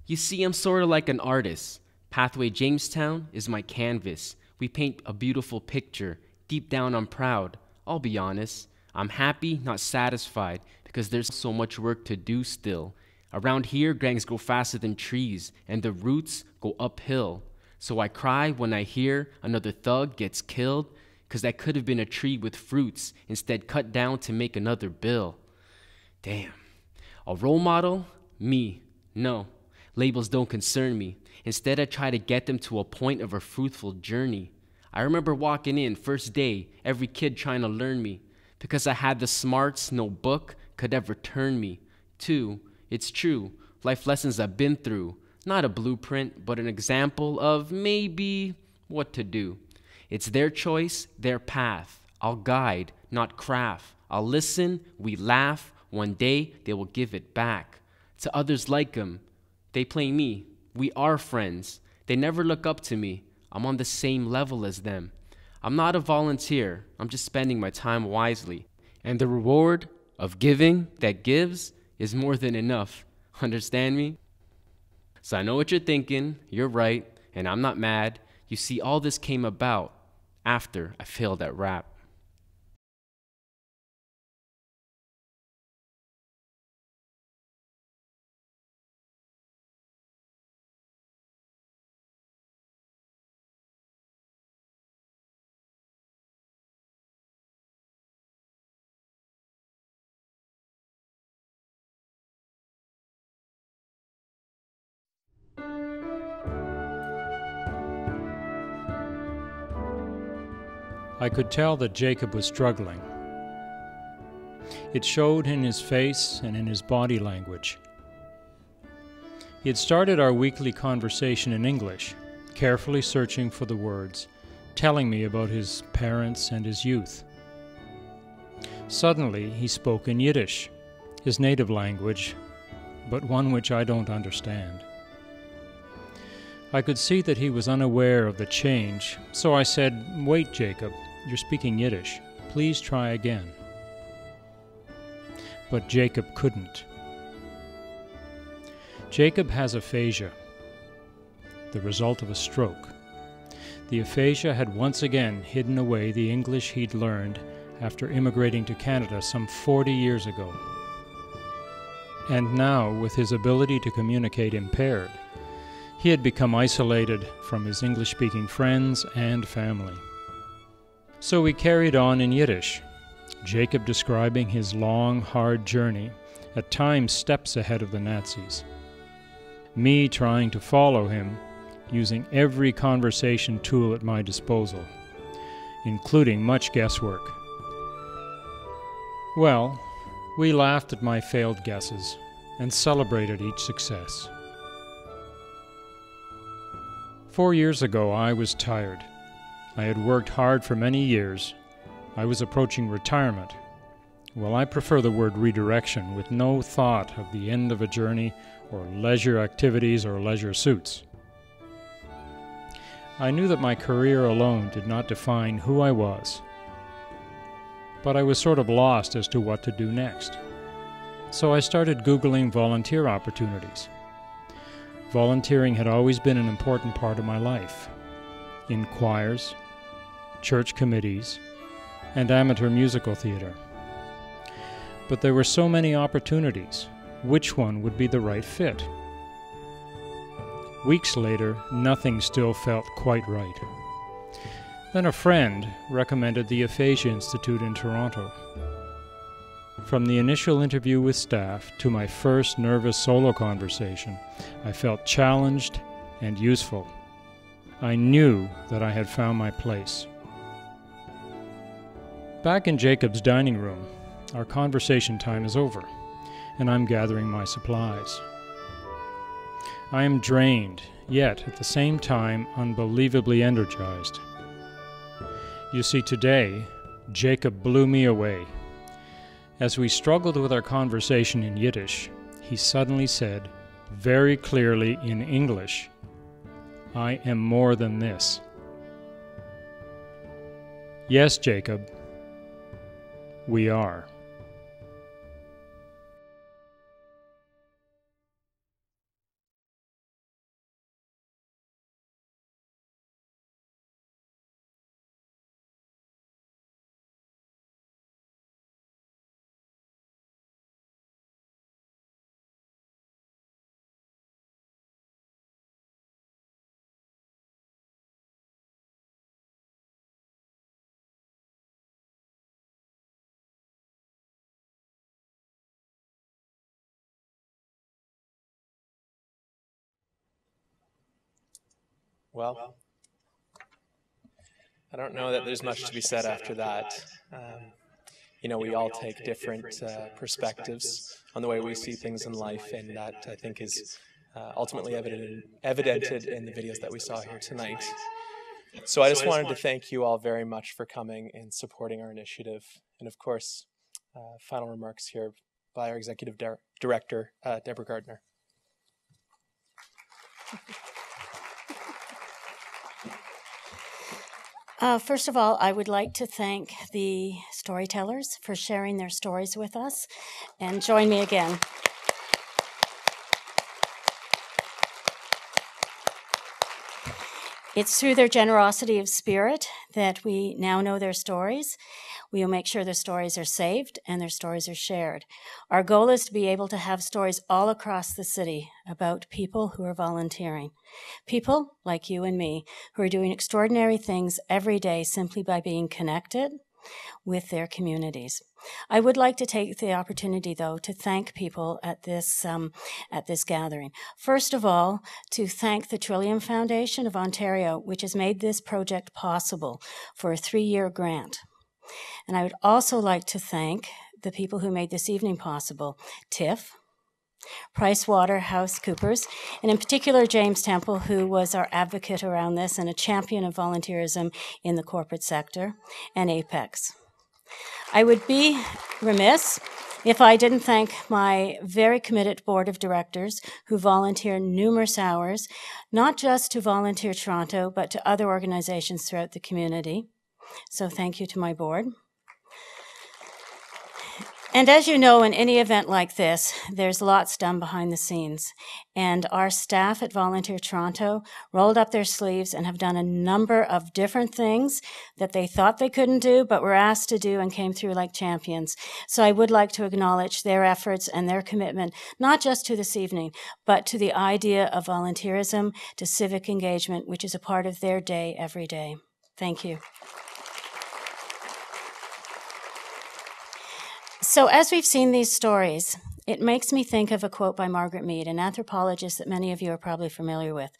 Speaker 16: You see, I'm sort of like an artist. Pathway Jamestown is my canvas. We paint a beautiful picture. Deep down, I'm proud. I'll be honest. I'm happy, not satisfied, because there's so much work to do still. Around here, gangs grow faster than trees, and the roots go uphill. So I cry when I hear another thug gets killed, 'cause that could have been a tree with fruits, instead cut down to make another bill. Damn. A role model? Me. No. Labels don't concern me. Instead, I try to get them to a point of a fruitful journey. I remember walking in, first day, every kid trying to learn me. Because I had the smarts, no book could ever turn me. 2, it's true, life lessons I've been through. Not a blueprint, but an example of maybe what to do. It's their choice, their path. I'll guide, not craft. I'll listen, we laugh. One day, they will give it back. To others like them, they play me. We are friends. They never look up to me. I'm on the same level as them. I'm not a volunteer. I'm just spending my time wisely. And the reward of giving that gives is more than enough. Understand me? So I know what you're thinking. You're right. And I'm not mad. You see, all this came about after I failed at rap.
Speaker 17: I could tell that Jacob was struggling. It showed in his face and in his body language. He had started our weekly conversation in English, carefully searching for the words, telling me about his parents and his youth. Suddenly, he spoke in Yiddish, his native language, but one which I don't understand. I could see that he was unaware of the change, so I said, "Wait, Jacob, you're speaking Yiddish. Please try again." But Jacob couldn't. Jacob has aphasia, the result of a stroke. The aphasia had once again hidden away the English he'd learned after immigrating to Canada some 40 years ago. And now, with his ability to communicate impaired, he had become isolated from his English-speaking friends and family. So we carried on in Yiddish, Jacob describing his long, hard journey, at times steps ahead of the Nazis. Me trying to follow him, using every conversation tool at my disposal, including much guesswork. Well, we laughed at my failed guesses and celebrated each success. 4 years ago, I was tired. I had worked hard for many years. I was approaching retirement. Well, I prefer the word redirection, with no thought of the end of a journey or leisure activities or leisure suits. I knew that my career alone did not define who I was, but I was sort of lost as to what to do next. So I started Googling volunteer opportunities. Volunteering had always been an important part of my life, in choirs, church committees, and amateur musical theater. But there were so many opportunities. Which one would be the right fit? Weeks later, nothing still felt quite right. Then a friend recommended the Aphasia Institute in Toronto. From the initial interview with staff to my first nervous solo conversation, I felt challenged and useful. I knew that I had found my place. Back in Jacob's dining room, our conversation time is over, and I'm gathering my supplies. I am drained, yet at the same time unbelievably energized. You see, today, Jacob blew me away. As we struggled with our conversation in Yiddish, he suddenly said, very clearly in English, "I am more than this." Yes, Jacob, we are.
Speaker 3: Well, I don't know that there's much to be said after that. You know, we all take different perspectives on the way we see things in life, and that I think is ultimately evidented in the videos that we saw here tonight. So I just wanted to thank you all very much for coming and supporting our initiative. And of course, final remarks here by our Executive Director, Deborah Gardner.
Speaker 5: First of all, I would like to thank the storytellers for sharing their stories with us, and join me again. It's through their generosity of spirit that we now know their stories. We will make sure their stories are saved and their stories are shared. Our goal is to be able to have stories all across the city about people who are volunteering. People like you and me who are doing extraordinary things every day simply by being connected with their communities. I would like to take the opportunity, though, to thank people at this gathering. First of all, to thank the Trillium Foundation of Ontario, which has made this project possible for a 3-year grant. And I would also like to thank the people who made this evening possible: TIFF, PricewaterhouseCoopers, and in particular James Temple, who was our advocate around this and a champion of volunteerism in the corporate sector, and Apex. I would be remiss if I didn't thank my very committed board of directors who volunteer numerous hours, not just to Volunteer Toronto, but to other organizations throughout the community. So thank you to my board. And as you know, in any event like this, there's lots done behind the scenes. And our staff at Volunteer Toronto rolled up their sleeves and have done a number of different things that they thought they couldn't do, but were asked to do and came through like champions. So I would like to acknowledge their efforts and their commitment, not just to this evening, but to the idea of volunteerism, to civic engagement, which is a part of their day every day. Thank you. So as we've seen these stories, it makes me think of a quote by Margaret Mead, an anthropologist that many of you are probably familiar with.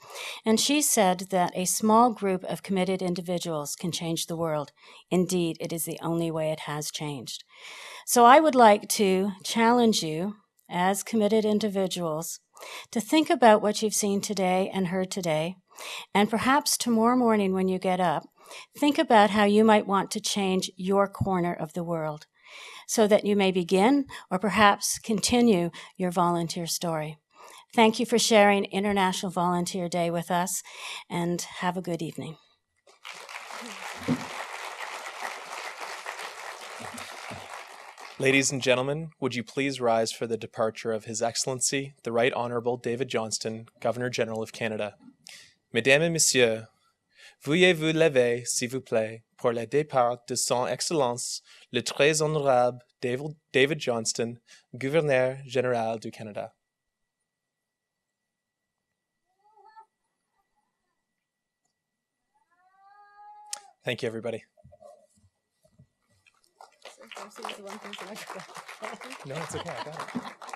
Speaker 5: And she said that a small group of committed individuals can change the world. Indeed, it is the only way it has changed. So I would like to challenge you as committed individuals to think about what you've seen today and heard today, and perhaps tomorrow morning when you get up, think about how you might want to change your corner of the world, so that you may begin or perhaps continue your volunteer story. Thank you for sharing International Volunteer Day with us, and have a good evening.
Speaker 3: Ladies and gentlemen, would you please rise for the departure of His Excellency, the Right Honourable David Johnston, Governor-General of Canada. Mesdames et Messieurs, veuillez-vous lever, s'il vous plaît, pour le départ de Son Excellence, le très honorable David Johnston, Gouverneur Général du Canada. Thank you, everybody. No, it's okay, I got it.